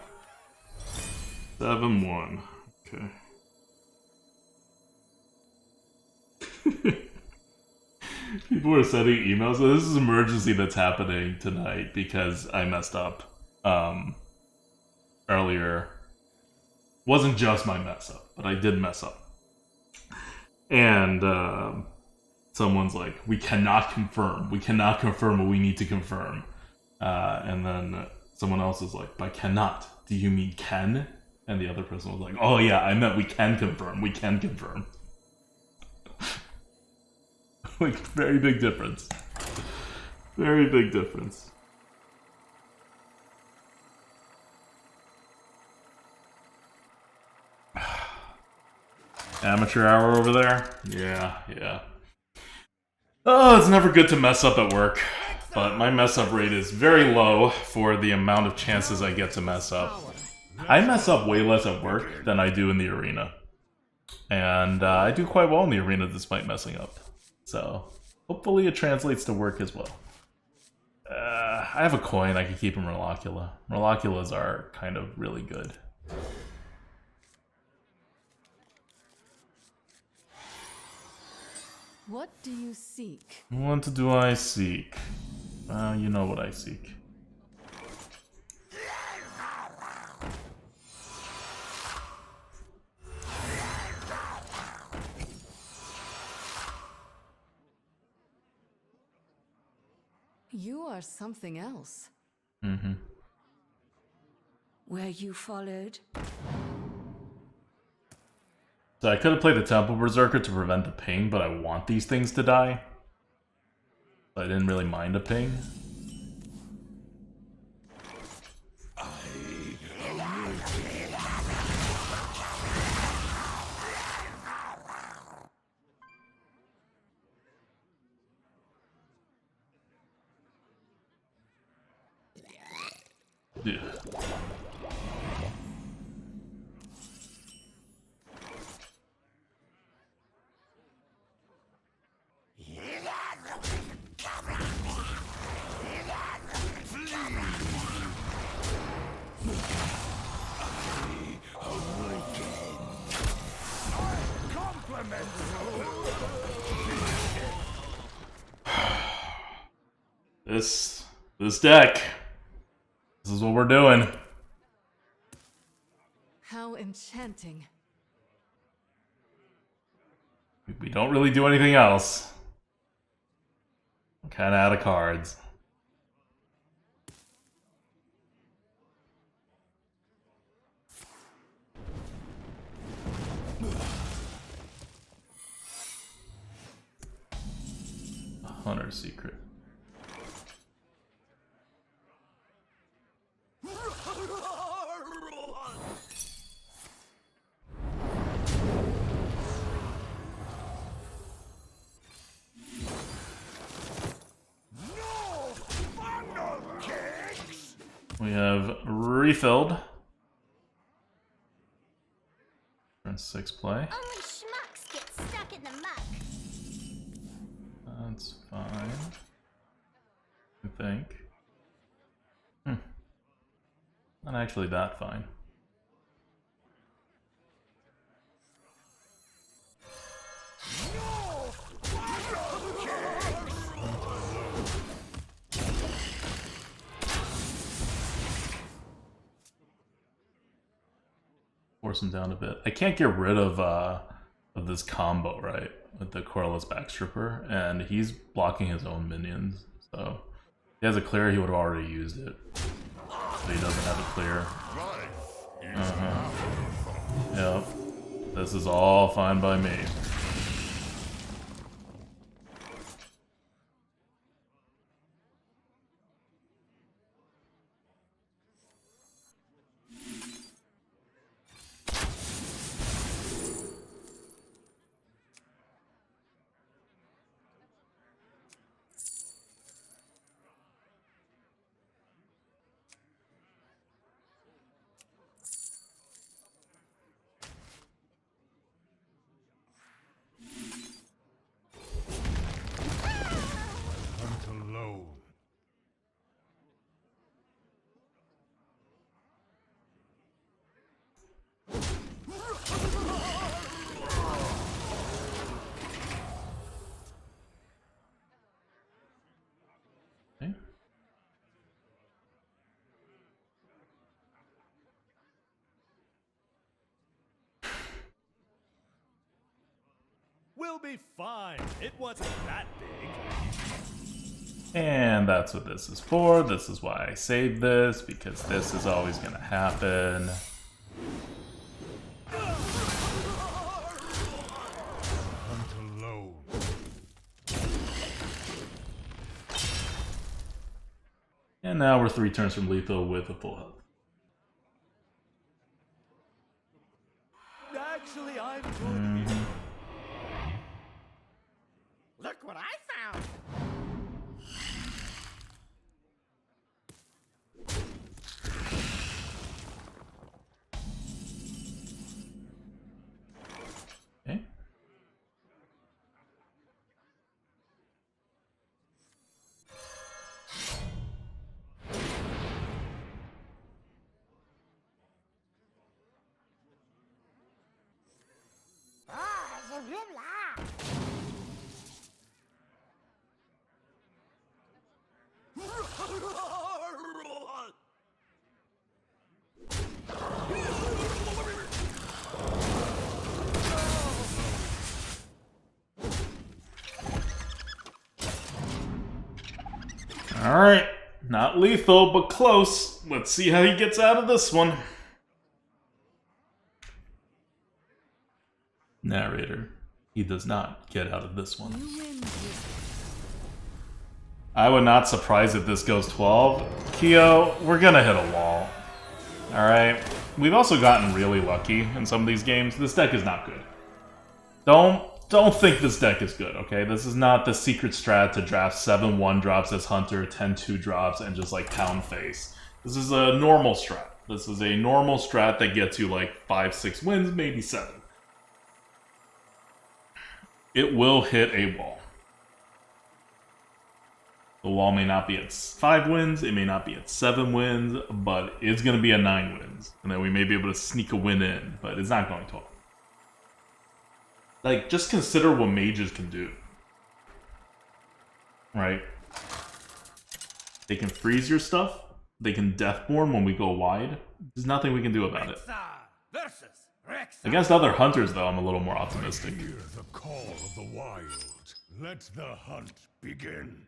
7-1. Okay. People were sending emails. So this is an emergency that's happening tonight because I messed up earlier. Wasn't just my mess up, but I did mess up. And someone's like, we cannot confirm. We cannot confirm what we need to confirm. And then someone else is like, by cannot, do you mean can? And the other person was like, oh yeah, I meant we can confirm. We can confirm. Like, very big difference. Very big difference. Amateur hour over there? Yeah, yeah. Oh, it's never good to mess up at work. but my mess up rate is very low for the amount of chances I get to mess up. I mess up way less at work than I do in the arena. And I do quite well in the arena despite messing up. So, hopefully it translates to work as well. I have a coin, I can keep in Relocula. Reloculas are kind of really good. What do you seek? What do I seek? You know what I seek. You are something else. Mm-hmm. Were you followed? So I could have played the Temple Berserker to prevent the ping, but I want these things to die. So I didn't really mind a ping. Yeah. This deck. This is what we're doing. How enchanting. We don't really do anything else. I'm kind of out of cards. Hunter's Secret. We have refilled. Turn 6 play. Only schmucks get stuck in the muck. That's fine. I think. Not actually that fine. Force him down a bit. I can't get rid of this combo, right? With the Corliss Backstripper, and he's blocking his own minions. So if he has a clear, he would have already used it. So he doesn't have a clear. Yep. This is all fine by me. We'll be fine. It wasn't that big. And that's what this is for. This is why I saved this, because this is always going to happen. Hunt alone. And now we're 3 turns from lethal with a full health. Actually, I'm going to be... Look what I found! Alright. Not lethal, but close. Let's see how he gets out of this one. Narrator. He does not get out of this one. You win. I would not surprise if this goes 12. Kyo, we're gonna hit a wall. Alright. We've also gotten really lucky in some of these games. This deck is not good. Don't think this deck is good, okay? This is not the secret strat to draft 7 1-drops as Hunter, 10 2-drops, and just like pound face. This is a normal strat. This is a normal strat that gets you like 5, 6 wins, maybe 7. It will hit a wall. The wall may not be at 5 wins, it may not be at 7 wins, but it's going to be at 9 wins. And then we may be able to sneak a win in, but it's not going to. Like, just consider what mages can do. Right? They can freeze your stuff. They can Deathborn when we go wide. There's nothing we can do about it. Against other hunters, though, I'm a little more optimistic. Hear the call of the wild. Let the hunt begin.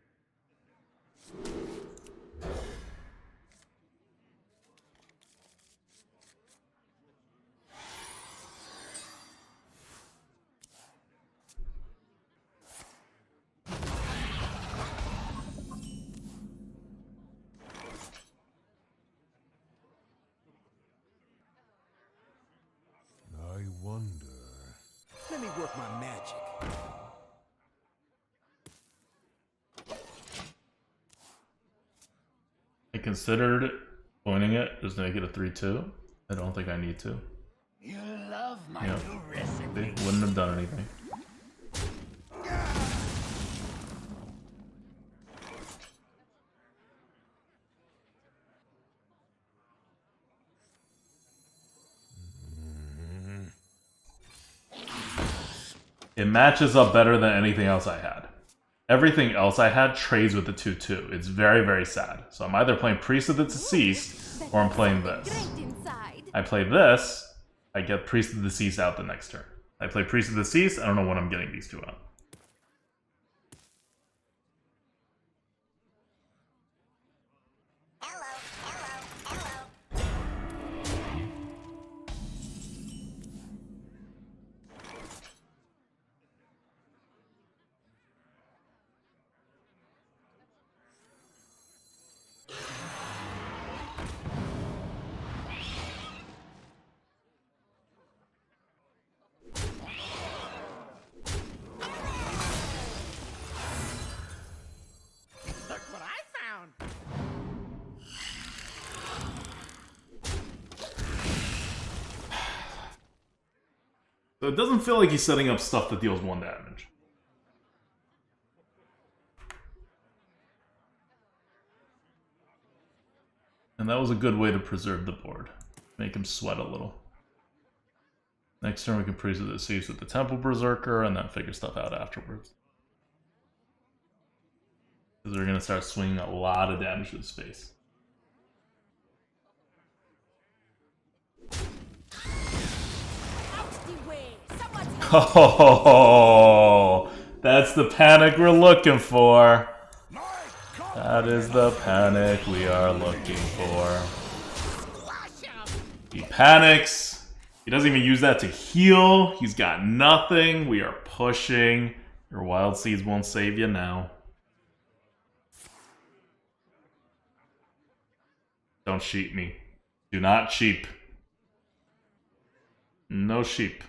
I wonder. Let me work my magic. I considered pointing it, just to make it a 3-2. I don't think I need to. You love my Yep. new recipe. They wouldn't have done anything. It matches up better than anything else I had. Everything else I had trades with the 2-2. It's very, very sad. So I'm either playing Priest of the Deceased, or I'm playing this. Great inside. I play this, I get Priest of the Deceased out the next turn. I play Priest of the Deceased, I don't know when I'm getting these two out. Look what I found. So it doesn't feel like he's setting up stuff that deals 1 damage. And that was a good way to preserve the board. Make him sweat a little. Next turn we can Priest of the Deceased with the Temple Berserker and then figure stuff out afterwards. Because they're going to start swinging a lot of damage to the space. Out the way. Someone's Oh, that's the panic we're looking for. That is the panic we are looking for. He panics. He doesn't even use that to heal. He's got nothing. We are pushing. Your Wild Seeds won't save you now. Don't sheep me. Do not sheep. No sheep.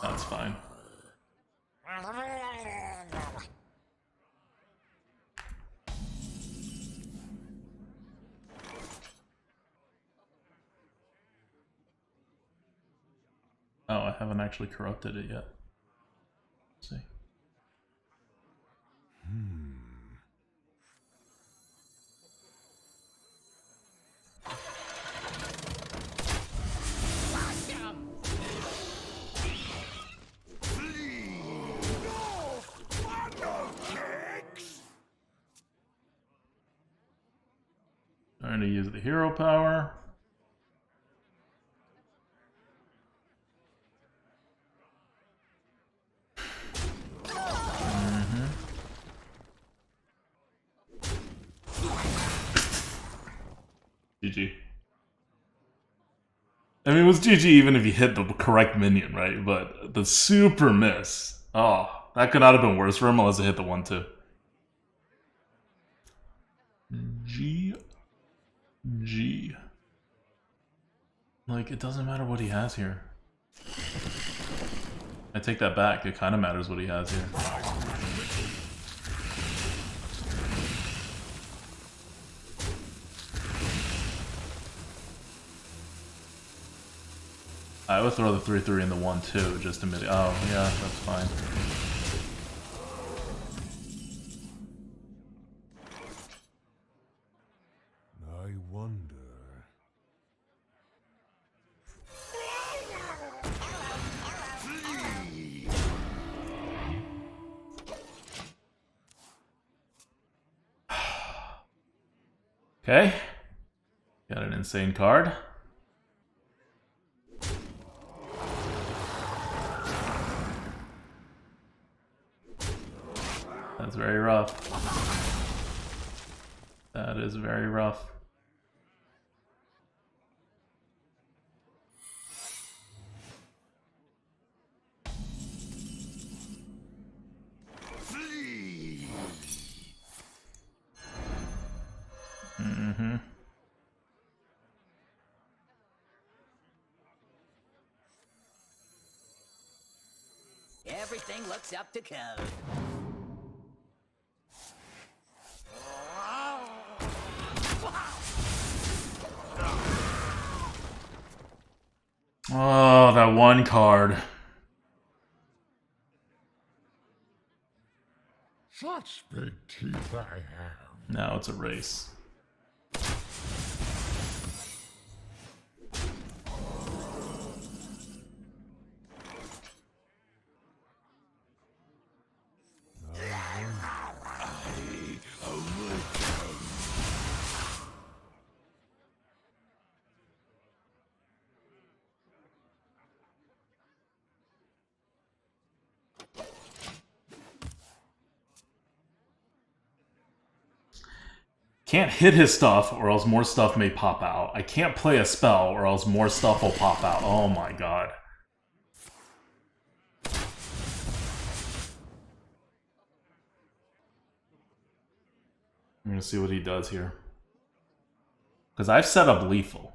That's fine. Oh, I haven't actually corrupted it yet. Let's see. Trying to use the hero power. GG. I mean, it was GG even if you hit the correct minion, right? But the super miss. Oh, that could not have been worse for him unless it hit the 1-2. G. Like, it doesn't matter what he has here. I take that back. It kind of matters what he has here. I would throw the 3-3 and the 1-2 just to mitigate. Oh, yeah, that's fine. I wonder. Okay. Got an insane card. That's very rough. That is very rough. Mm-hmm. Everything looks up to code. Oh, that one card. Such big teeth I have. Now it's a race. Can't hit his stuff or else more stuff may pop out. I can't play a spell or else more stuff will pop out. Oh my god. I'm gonna see what he does here. Because I've set up lethal.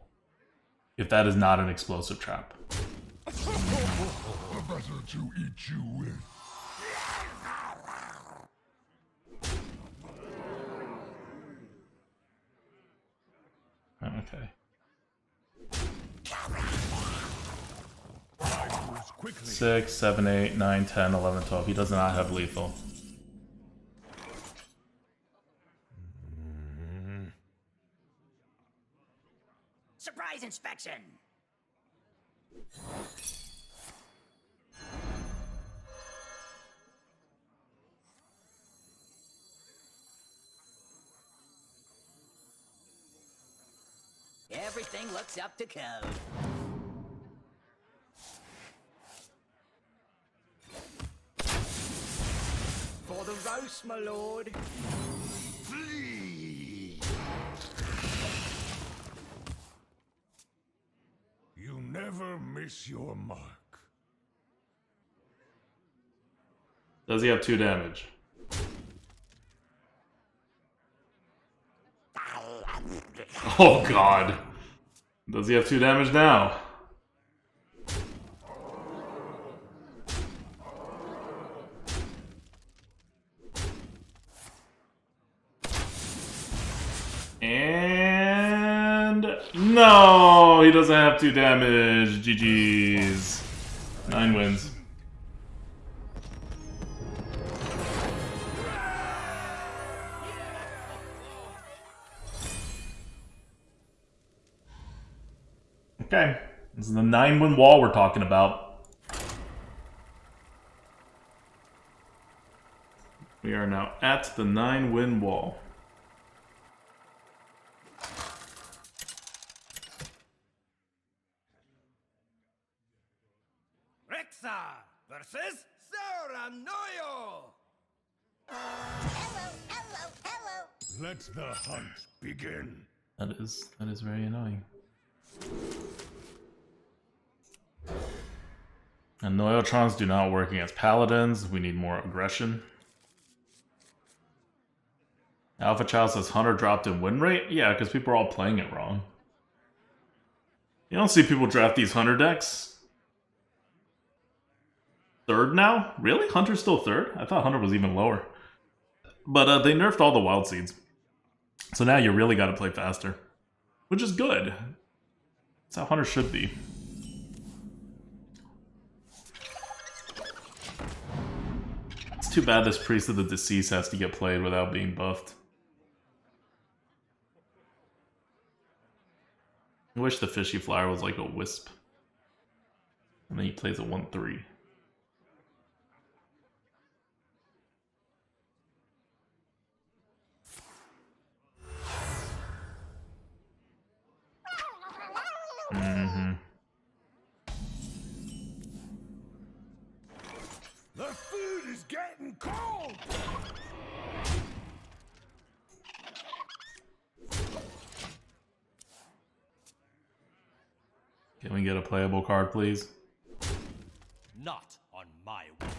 If that is not an explosive trap. The better to eat you with. Okay. Quickly. 6, 7, 8, 9, 10, 11, 12. He does not have lethal. Surprise inspection. Everything looks up to code. For the roast, my lord. Flee! You never miss your mark. Does he have 2 damage? Oh god. Does he have 2 damage now? And no, he doesn't have 2 damage. GG's. 9 wins. Okay, this is the 9-win wall we're talking about. We are now at the 9-win wall. Rexa versus Soranoyo. Hello, hello, hello. Let the hunt begin. That is very annoying. And Noyotrons do not work against paladins. We need more aggression. Alpha Child says Hunter dropped in win rate? Yeah, because people are all playing it wrong. You don't see people draft these Hunter decks. Third now? Really? Hunter's still third? I thought Hunter was even lower. But they nerfed all the wild seeds. So now you really got to play faster. Which is good. That's how Hunter should be. It's too bad this Priest of the Deceased has to get played without being buffed. I wish the Fishy Flyer was like a Wisp. And then he plays a 1-3. The food is getting cold! Can we get a playable card, please? Not on my watch.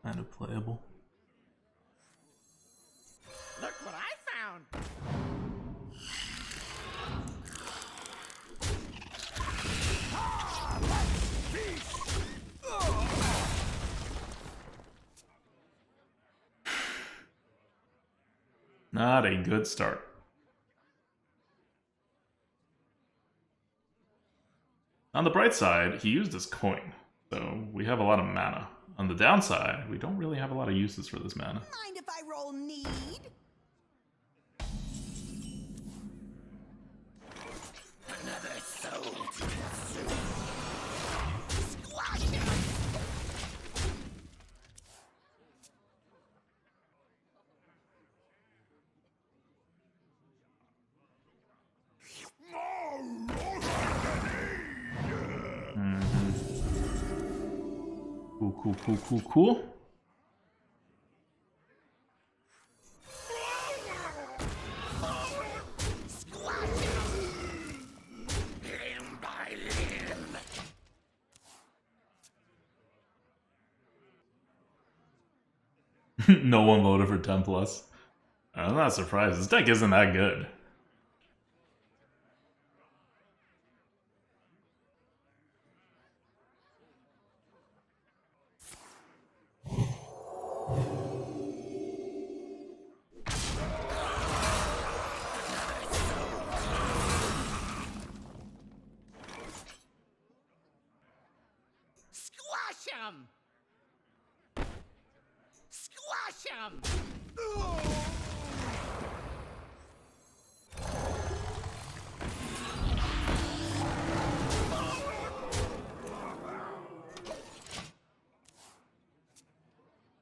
Kind of playable. Look what I found! Not a good start. On the bright side, he used his coin, so we have a lot of mana. On the downside, we don't really have a lot of uses for this mana. Mind if I roll need? Another soul to consume. Squash him! Cool. Limb by limb. No one loaded for 10 plus. I'm not surprised. This deck isn't that good. Squash him! Squash him!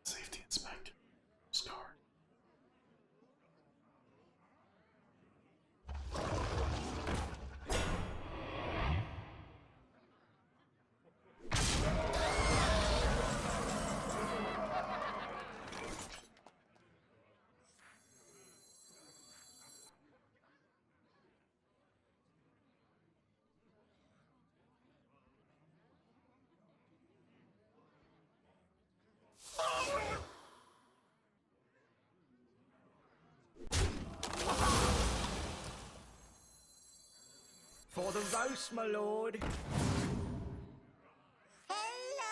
Safety inspector. Scar. For the roast, my lord. Hello.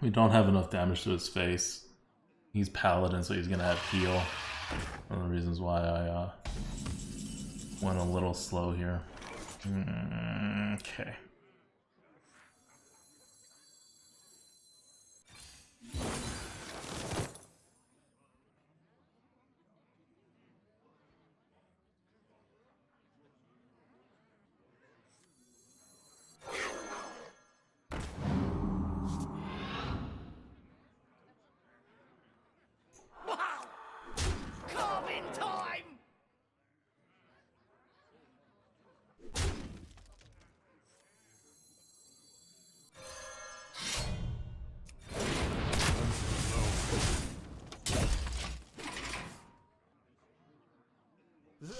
We don't have enough damage to his face. He's paladin, so he's gonna have heal. One of the reasons why I went a little slow here. Okay.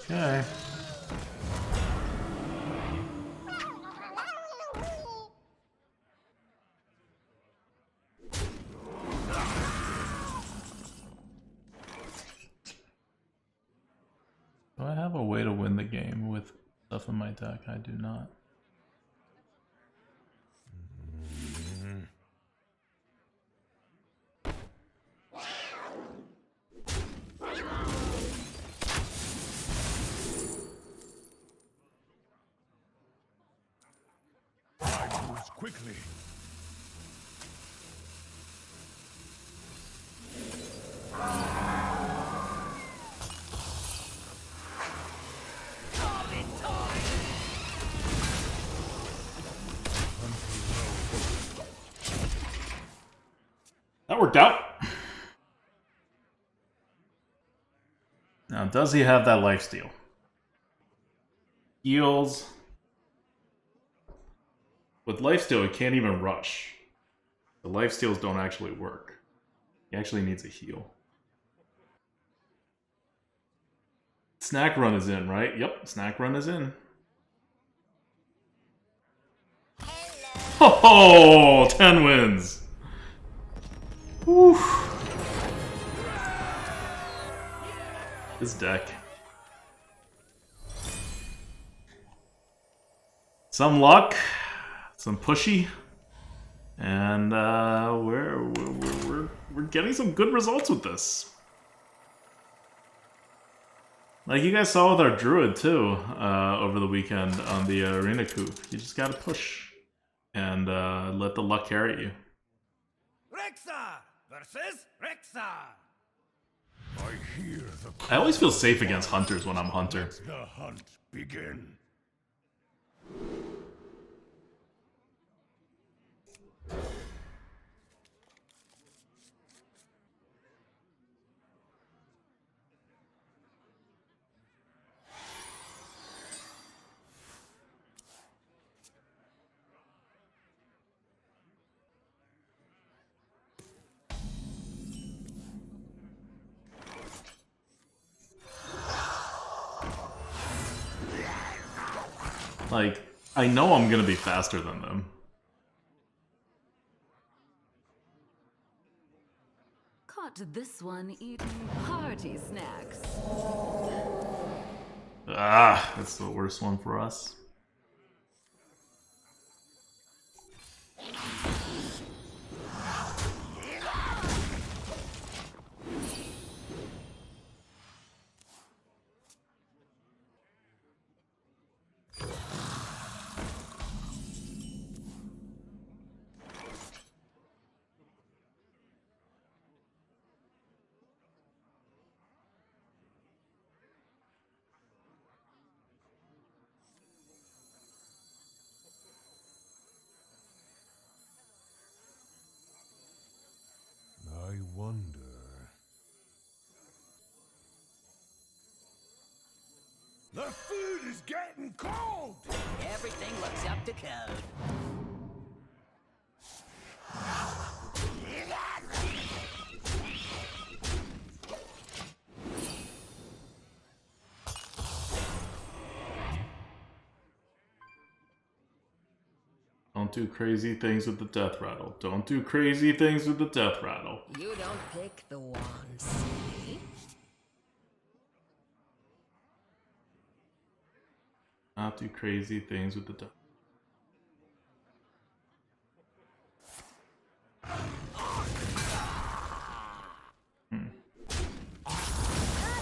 Okay. Do I have a way to win the game with stuff in my deck? I do not. I moves quickly. That worked out. Now, does he have that lifesteal? Heals. With lifesteal, he can't even rush. The lifesteals don't actually work. He actually needs a heal. Snack run is in, right? Yep, snack run is in. Oh, 10 wins. Whew. This deck. Some luck, some pushy, and we're getting some good results with this. Like you guys saw with our druid too over the weekend on the arena coup. You just gotta push and let the luck carry you. Rexa versus Rexa. I hear the I always feel safe against hunters when I'm hunter. Let the hunt begin. Like, I know I'm gonna be faster than them. Caught this one eating party snacks. Ah, that's the worst one for us. I wonder. The food is getting cold! Everything looks up to code. Don't do crazy things with the death rattle. Don't do crazy things with the death rattle. You don't pick the ones, see? Not do crazy things with the death. Not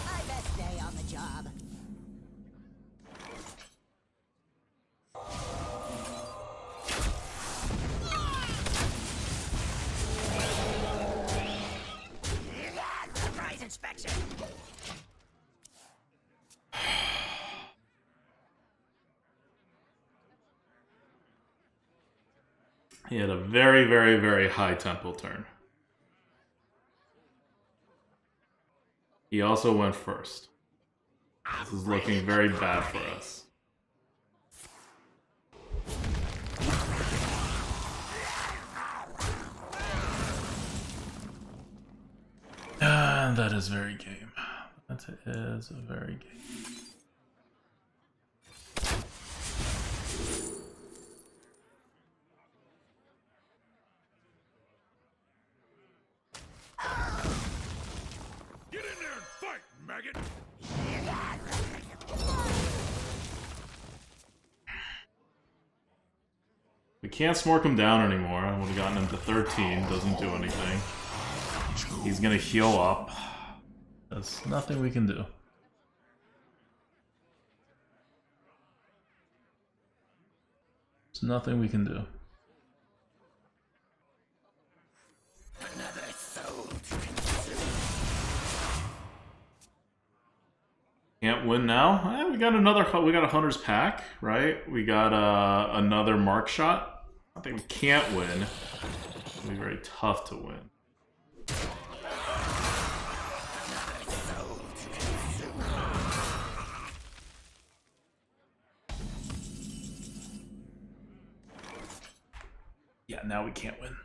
my best day on the job. Surprise inspection. He had a very, very, very high tempo turn. He also went first. This is looking very bad for us. And that is very game. That is a very game. dragon. We can't smork him down anymore. I would have gotten him to 13. Doesn't do anything. He's gonna heal up. There's nothing we can do. There's nothing we can do. Can't win now. We got another. We got a hunter's pack, right? We got another mark shot. I think we can't win. It'll be very tough to win. Yeah, now we can't win.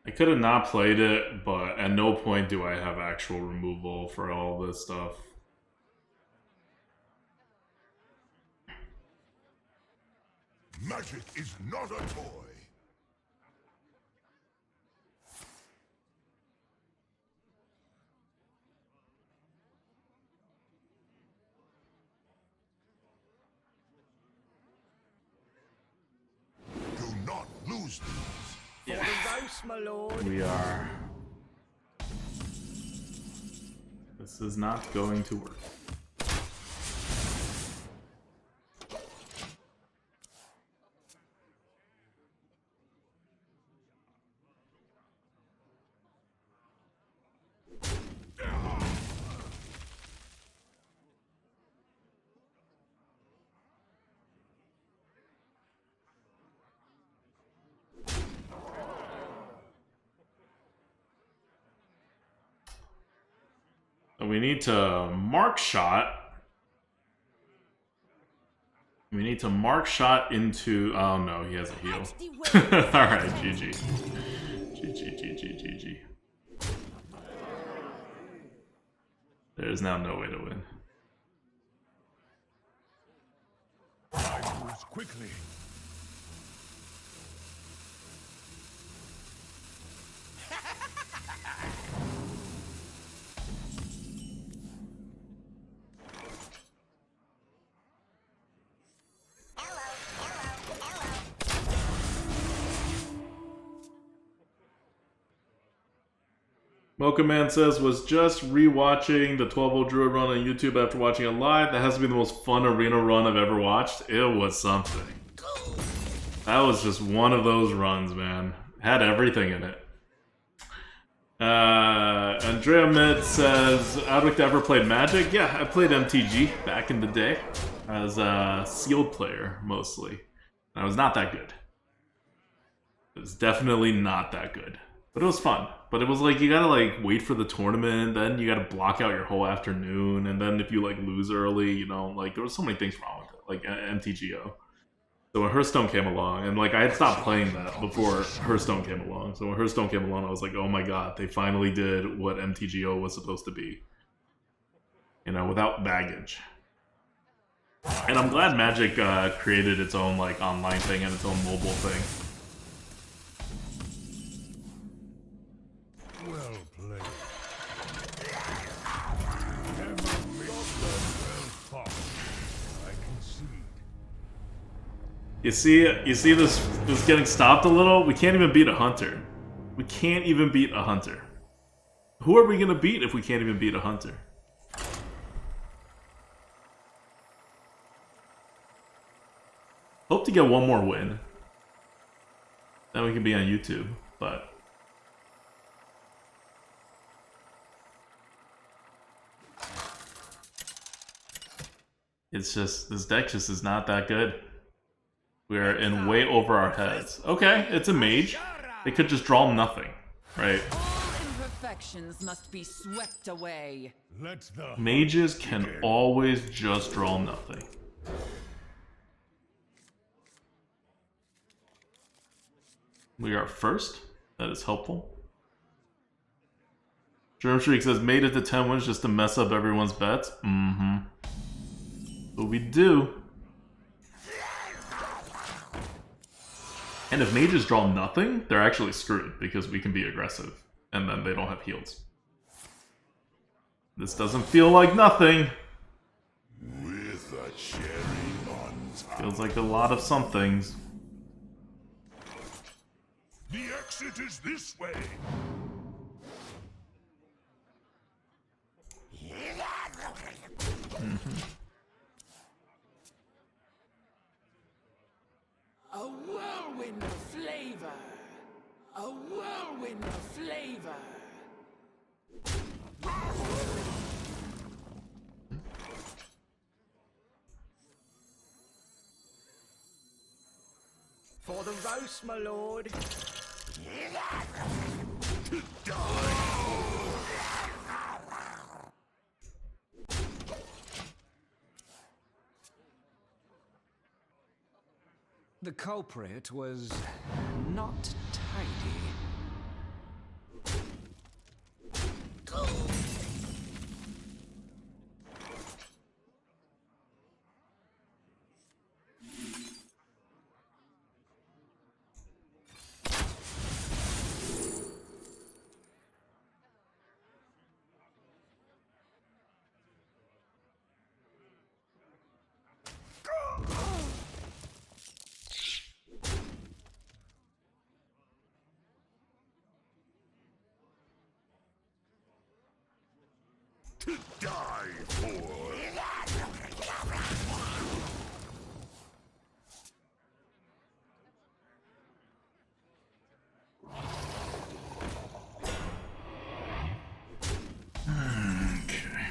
I could have not played it, but at no point do I have actual removal for all this stuff. Magic is not a toy. Do not lose these. For the roast, my lord. We are. This is not going to work. We need to mark shot. We need to mark shot into. Oh no, he has a heal. Alright, GG. GG. There's now no way to win. I moves quickly. Mocha Man says, was just rewatching the 12-0 Druid run on YouTube after watching it live. That has to be the most fun arena run I've ever watched. It was something. That was just one of those runs, man. Had everything in it. Andrea Mitt says, ADWCTA ever played Magic? Yeah, I played MTG back in the day as a sealed player, mostly. And I was not that good. It was definitely not that good. But it was fun. But it was like, you gotta like wait for the tournament, then you gotta block out your whole afternoon, and then if you like lose early, you know, like there was so many things wrong with it, like MTGO. So when Hearthstone came along, and like I had stopped playing that before Hearthstone came along. So when Hearthstone came along, I was like, oh my god, they finally did what MTGO was supposed to be. You know, without baggage. And I'm glad Magic created its own like online thing and its own mobile thing. Well played. Never make well fought. I concede. You see this getting stopped a little? We can't even beat a hunter. We can't even beat a hunter. Who are we gonna beat if we can't even beat a hunter? Hope to get one more win. Then we can be on YouTube, but it's just, this deck just is not that good. We're in way over our heads. Okay, it's a mage. They could just draw nothing, right? All imperfections must be swept away. Let the Mages can always just draw nothing. We are first. That is helpful. Germ Shriek says, made it to 10 wins just to mess up everyone's bets. Mm-hmm. But we do. And if mages draw nothing, they're actually screwed because we can be aggressive. And then they don't have heals. This doesn't feel like nothing. with a cherry on top. Feels like a lot of some things. The exit is this way. A whirlwind of flavor. A whirlwind of flavor. For the roast, my lord. The culprit was not tidy. To die for. Okay.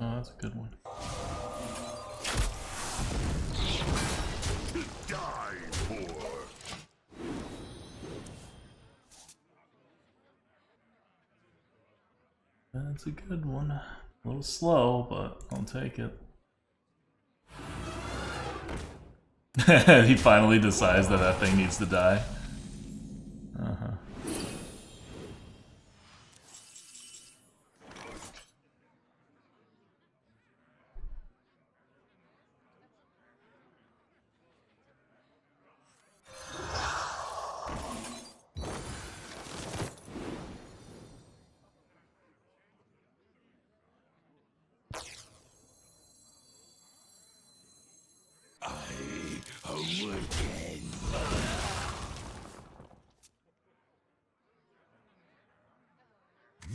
Oh, that's a good one. To die for. That's a good one. A little slow, but I'll take it. He finally decides that that thing needs to die. Uh-huh.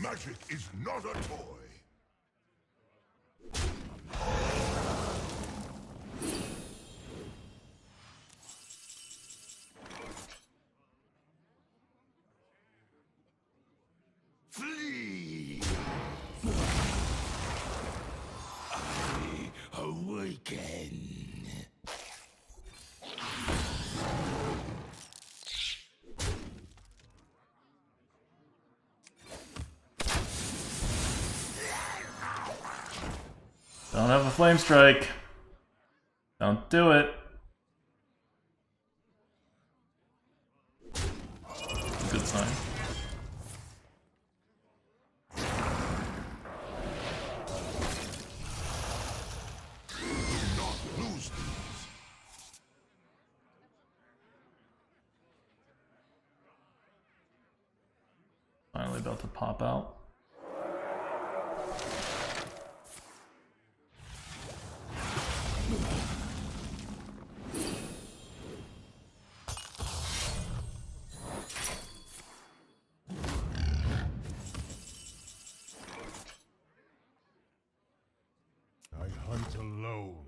Magic is not a toy. Flee! I awaken. Don't have a flame strike. Don't do it. Good sign. Not lose these. Finally about to pop out. I hunt alone.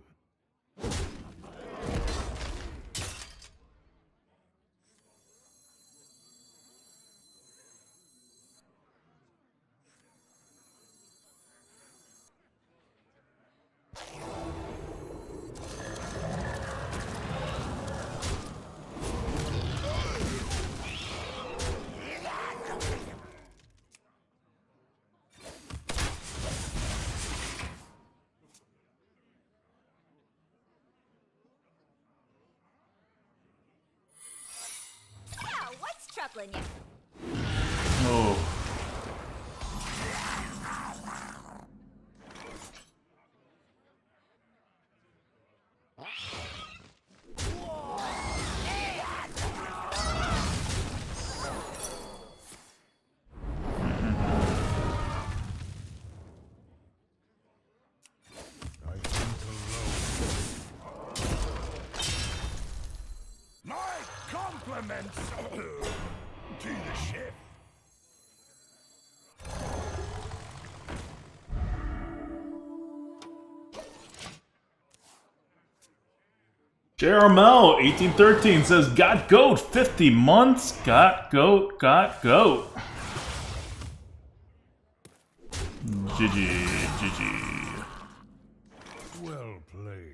wrestling you. Oh. My compliments to the chef. JRML 1813 says, "Got goat 50 months. Got goat. Got goat." GG. GG. Well played.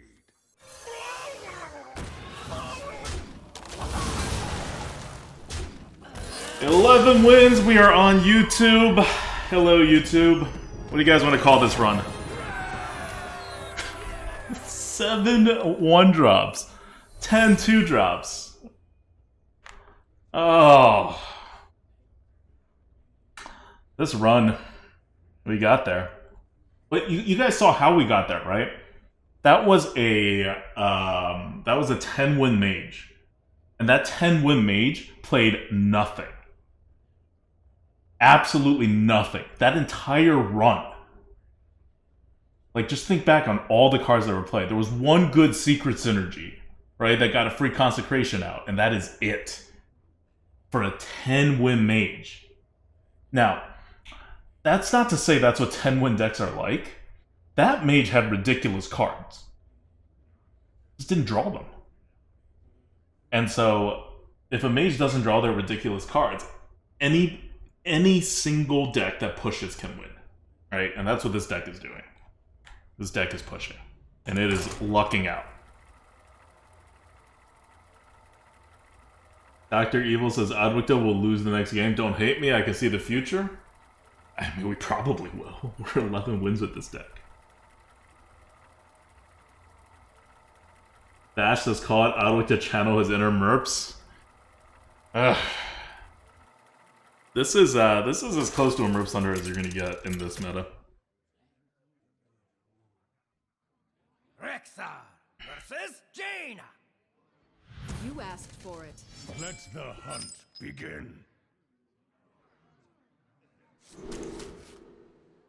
11 wins. We are on YouTube. Hello, YouTube. What do you guys want to call this run? 7 1-drops. 10 2-drops. Oh. This run. We got there. But you guys saw how we got there, right? That was a 10-win mage. And that 10-win mage played nothing. Absolutely nothing. That entire run. Like, just think back on all the cards that were played. There was one good secret synergy, right, that got a free consecration out, and that is it. For a 10-win mage. Now, that's not to say that's what 10-win decks are like. That mage had ridiculous cards. Just didn't draw them. And so, if a mage doesn't draw their ridiculous cards, any single deck that pushes can win. Right? And that's what this deck is doing. This deck is pushing. And it is lucking out. Dr. Evil says, ADWCTA will lose the next game. Don't hate me, I can see the future. I mean, we probably will. We're 11 wins with this deck. Dash says, call it ADWCTA channel his inner Merps. Ugh. This is as close to a Merps Thunder as you're gonna get in this meta. Rexa versus Jaina. You asked for it. Let the hunt begin.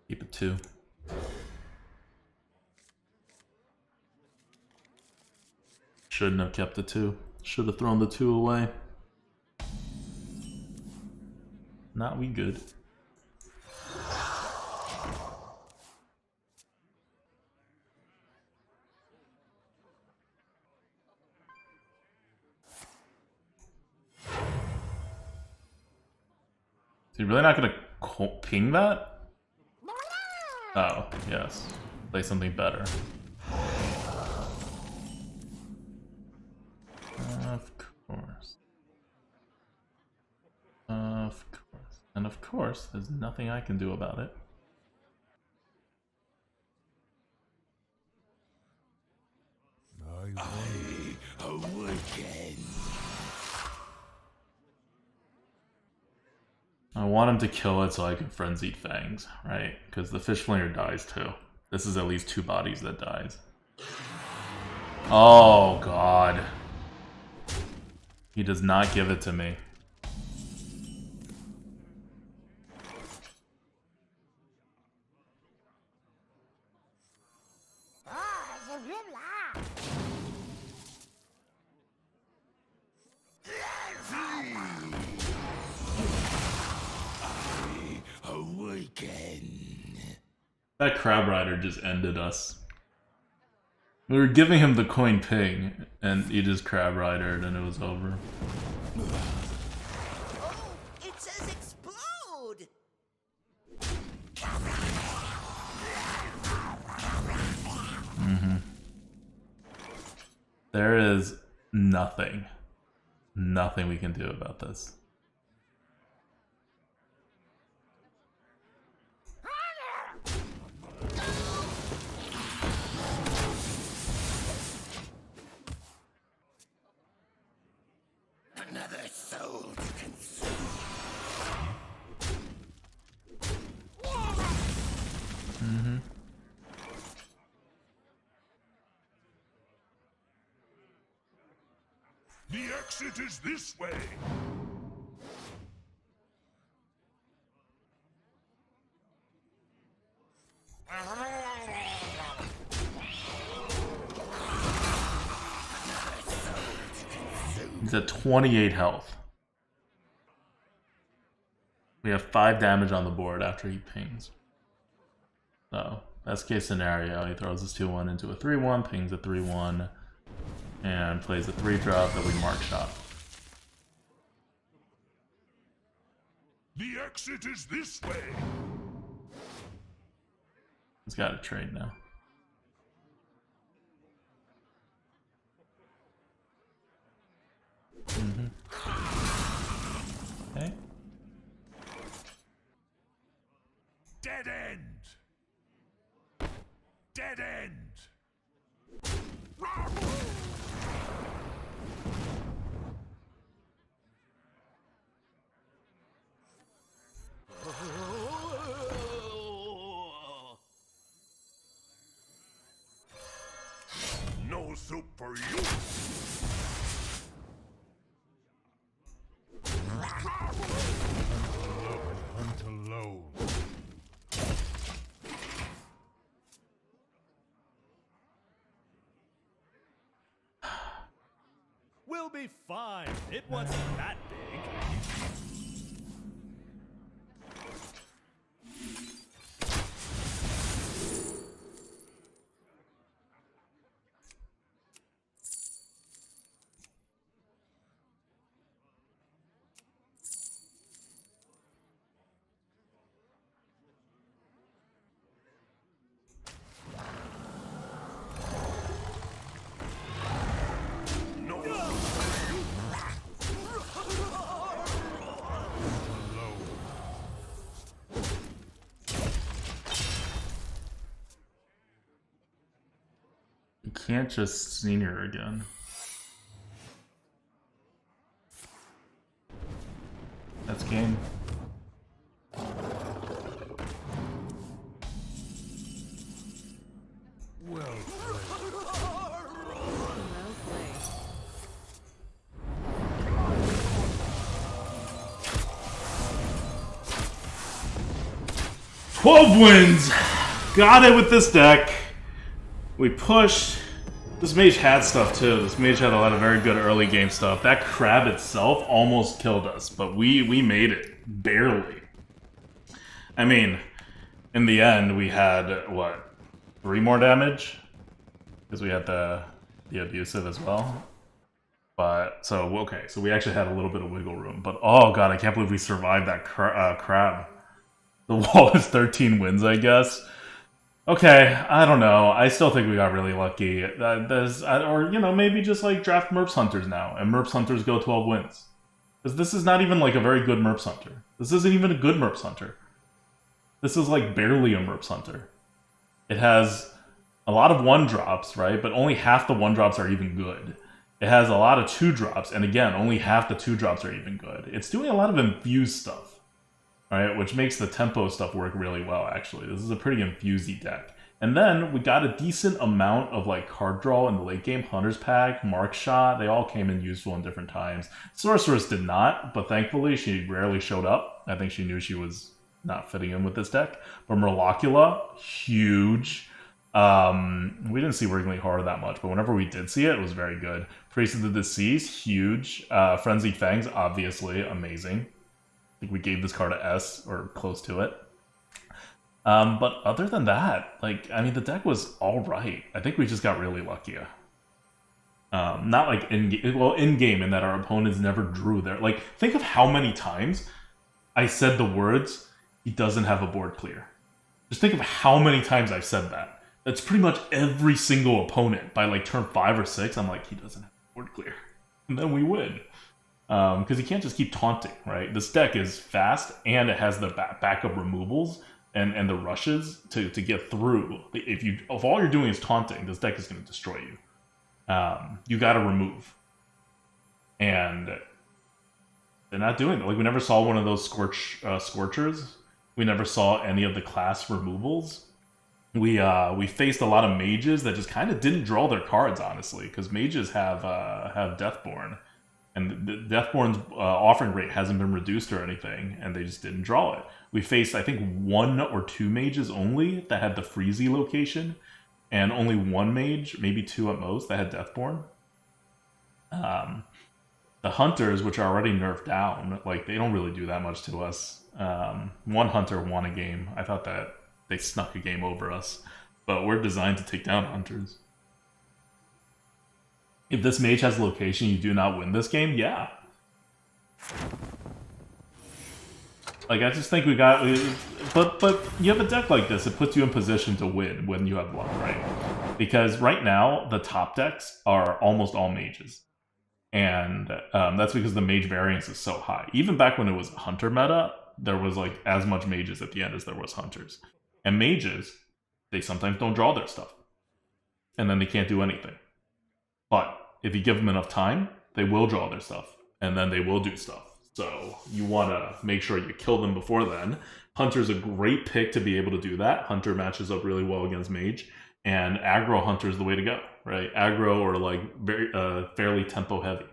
Keep it 2. Shouldn't have kept the 2. Should have thrown the 2 away. Not we good. Is he really not gonna ping that? Oh, yes. Play something better. Of course. Of course. And of course, there's nothing I can do about it. I awaken. I want him to kill it so I can Frenzied Fangs, right? Because the Fish Flinger dies too. This is at least 2 bodies that dies. Oh, God. He does not give it to me. That Crab Rider just ended us. We were giving him the coin ping, and he just Crab Ridered, and it was over. Oh, it says explode. There is nothing we can do about this. Another soul to consume. The exit is this way. He's at 28 health. We have 5 damage on the board after he pings. So, best case scenario, he throws his 2-1 into a 3-1, pings a 3-1, and plays a 3-drop that we mark shot. The exit is this way. He's got to trade now. Okay. Dead end. Dead end. No soup for you. Hunt alone. We'll be fine. It wasn't that big. You can't just senior again. That's game. Well Well played. 12 wins! Got it with this deck. We pushed. This mage had stuff too. This mage had a lot of very good early game stuff. That crab itself almost killed us, but we made it. Barely. I mean, in the end, we had, what, 3 more damage? Because we had the abusive as well. But, so, okay, so we actually had a little bit of wiggle room. But, oh god, I can't believe we survived that crab. The wall is 13 wins, I guess. Okay, I don't know. I still think we got really lucky. Or, you know, maybe just like draft Merps Hunters now, and Merps Hunters go 12 wins. Because this is not even like a very good Merps Hunter. This isn't even a good Merps Hunter. This is like barely a Merps Hunter. It has a lot of 1-drops, right? But only half the 1-drops are even good. It has a lot of 2-drops, and again, only half the 2-drops are even good. It's doing a lot of infused stuff. Right, which makes the tempo stuff work really well, actually. This is a pretty infusey deck. And then we got a decent amount of like card draw in the late game. Hunter's Pack, Mark Shot, they all came in useful in different times. Sorceress did not, but thankfully she rarely showed up. I think she knew she was not fitting in with this deck. But Murlocula, huge. We didn't see Wriggling Horror that much, but whenever we did see it, it was very good. Priest of the Deceased, huge. Frenzied Fangs, obviously, amazing. I think we gave this card a S or close to it. But other than that, like, I mean, the deck was all right. I think we just got really lucky. Not like in game in that our opponents never drew there. Like, think of how many times I said the words, "He doesn't have a board clear." Just think of how many times I've said that. That's pretty much every single opponent. By like turn 5 or 6, I'm like, he doesn't have a board clear, and then we win. Because you can't just keep taunting, right? This deck is fast, and it has the backup removals and the rushes to get through. If all you're doing is taunting, this deck is going to destroy you. You got to remove, and they're not doing it. Like, we never saw one of those scorchers. We never saw any of the class removals. we faced a lot of mages that just kind of didn't draw their cards, honestly, because mages have Deathborn, and the Deathborn's offering rate hasn't been reduced or anything, and they just didn't draw it. We faced, I think, 1 or 2 mages only that had the Freezy location, and only 1 mage, maybe 2 at most, that had Deathborn. The hunters, which are already nerfed down, like, they don't really do that much to us. 1 hunter won a game. I thought that they snuck a game over us, but we're designed to take down hunters. If this mage has location, you do not win this game? Yeah. Like, I just think we got... But you have a deck like this, it puts you in position to win when you have luck, right? Because right now, the top decks are almost all mages. And that's because the mage variance is so high. Even back when it was hunter meta, there was, like, as much mages at the end as there was hunters. And mages, they sometimes don't draw their stuff. And then they can't do anything. But if you give them enough time, they will draw their stuff. And then they will do stuff. So you want to make sure you kill them before then. Hunter's a great pick to be able to do that. Hunter matches up really well against mage. And aggro hunter is the way to go, right? Aggro or like very fairly tempo heavy.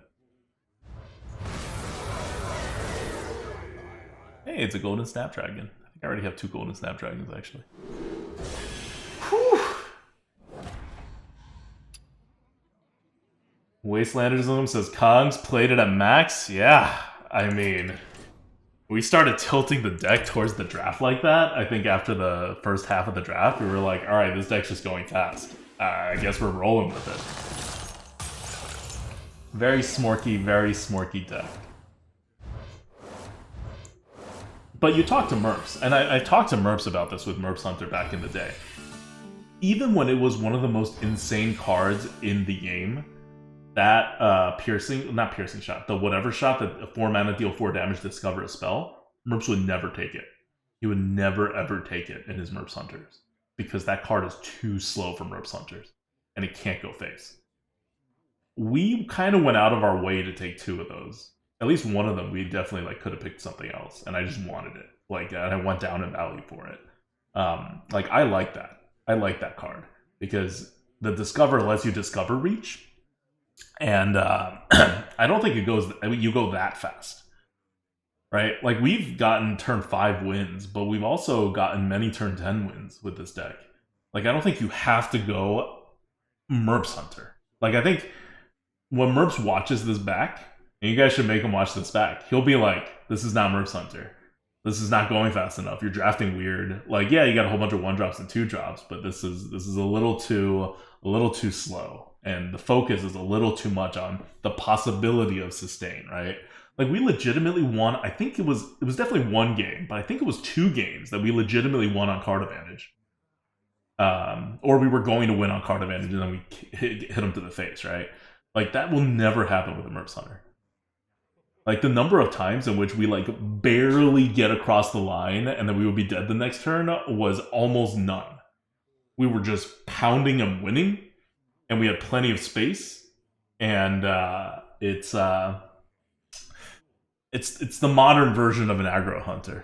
Hey, it's a golden snapdragon. I think I already have 2 golden snapdragons, actually. Whew. Wastelandism says, Kongs played it at max? Yeah, I mean, we started tilting the deck towards the draft like that. I think after the first half of the draft, we were like, alright, this deck's just going fast. I guess we're rolling with it. Very smorky deck. But you talk to Merps, and I talked to Merps about this with Merps Hunter back in the day. Even when it was one of the most insane cards in the game, that not piercing shot, the whatever shot that 4 mana deal 4 damage, discover a spell, Merps would never take it. He would never ever take it in his Merps Hunters. Because that card is too slow for Merps Hunters. And it can't go face. We kind of went out of our way to take 2 of those. At least one of them, we definitely like could have picked something else, and I just wanted it. Like, and I went down in value for it. Like, I like that. I like that card because the Discover lets you discover reach, and I don't think it goes. I mean, you go that fast, right? Like, we've gotten turn 5 wins, but we've also gotten many turn 10 wins with this deck. Like, I don't think you have to go Merps Hunter. Like, I think when Merps watches this back. And you guys should make him watch this back. He'll be like, this is not Merps Hunter. This is not going fast enough. You're drafting weird. Like, yeah, you got a whole bunch of 1-drops and 2-drops, but this is a little too slow. And the focus is a little too much on the possibility of sustain, right? Like, we legitimately won, I think it was definitely 1 game, but I think it was 2 games that we legitimately won on card advantage. Or we were going to win on card advantage and then we hit him to the face, right? Like, that will never happen with a Merps Hunter. Like, the number of times in which we, like, barely get across the line and then we would be dead the next turn was almost none. We were just pounding and winning, and we had plenty of space, and it's the modern version of an aggro hunter.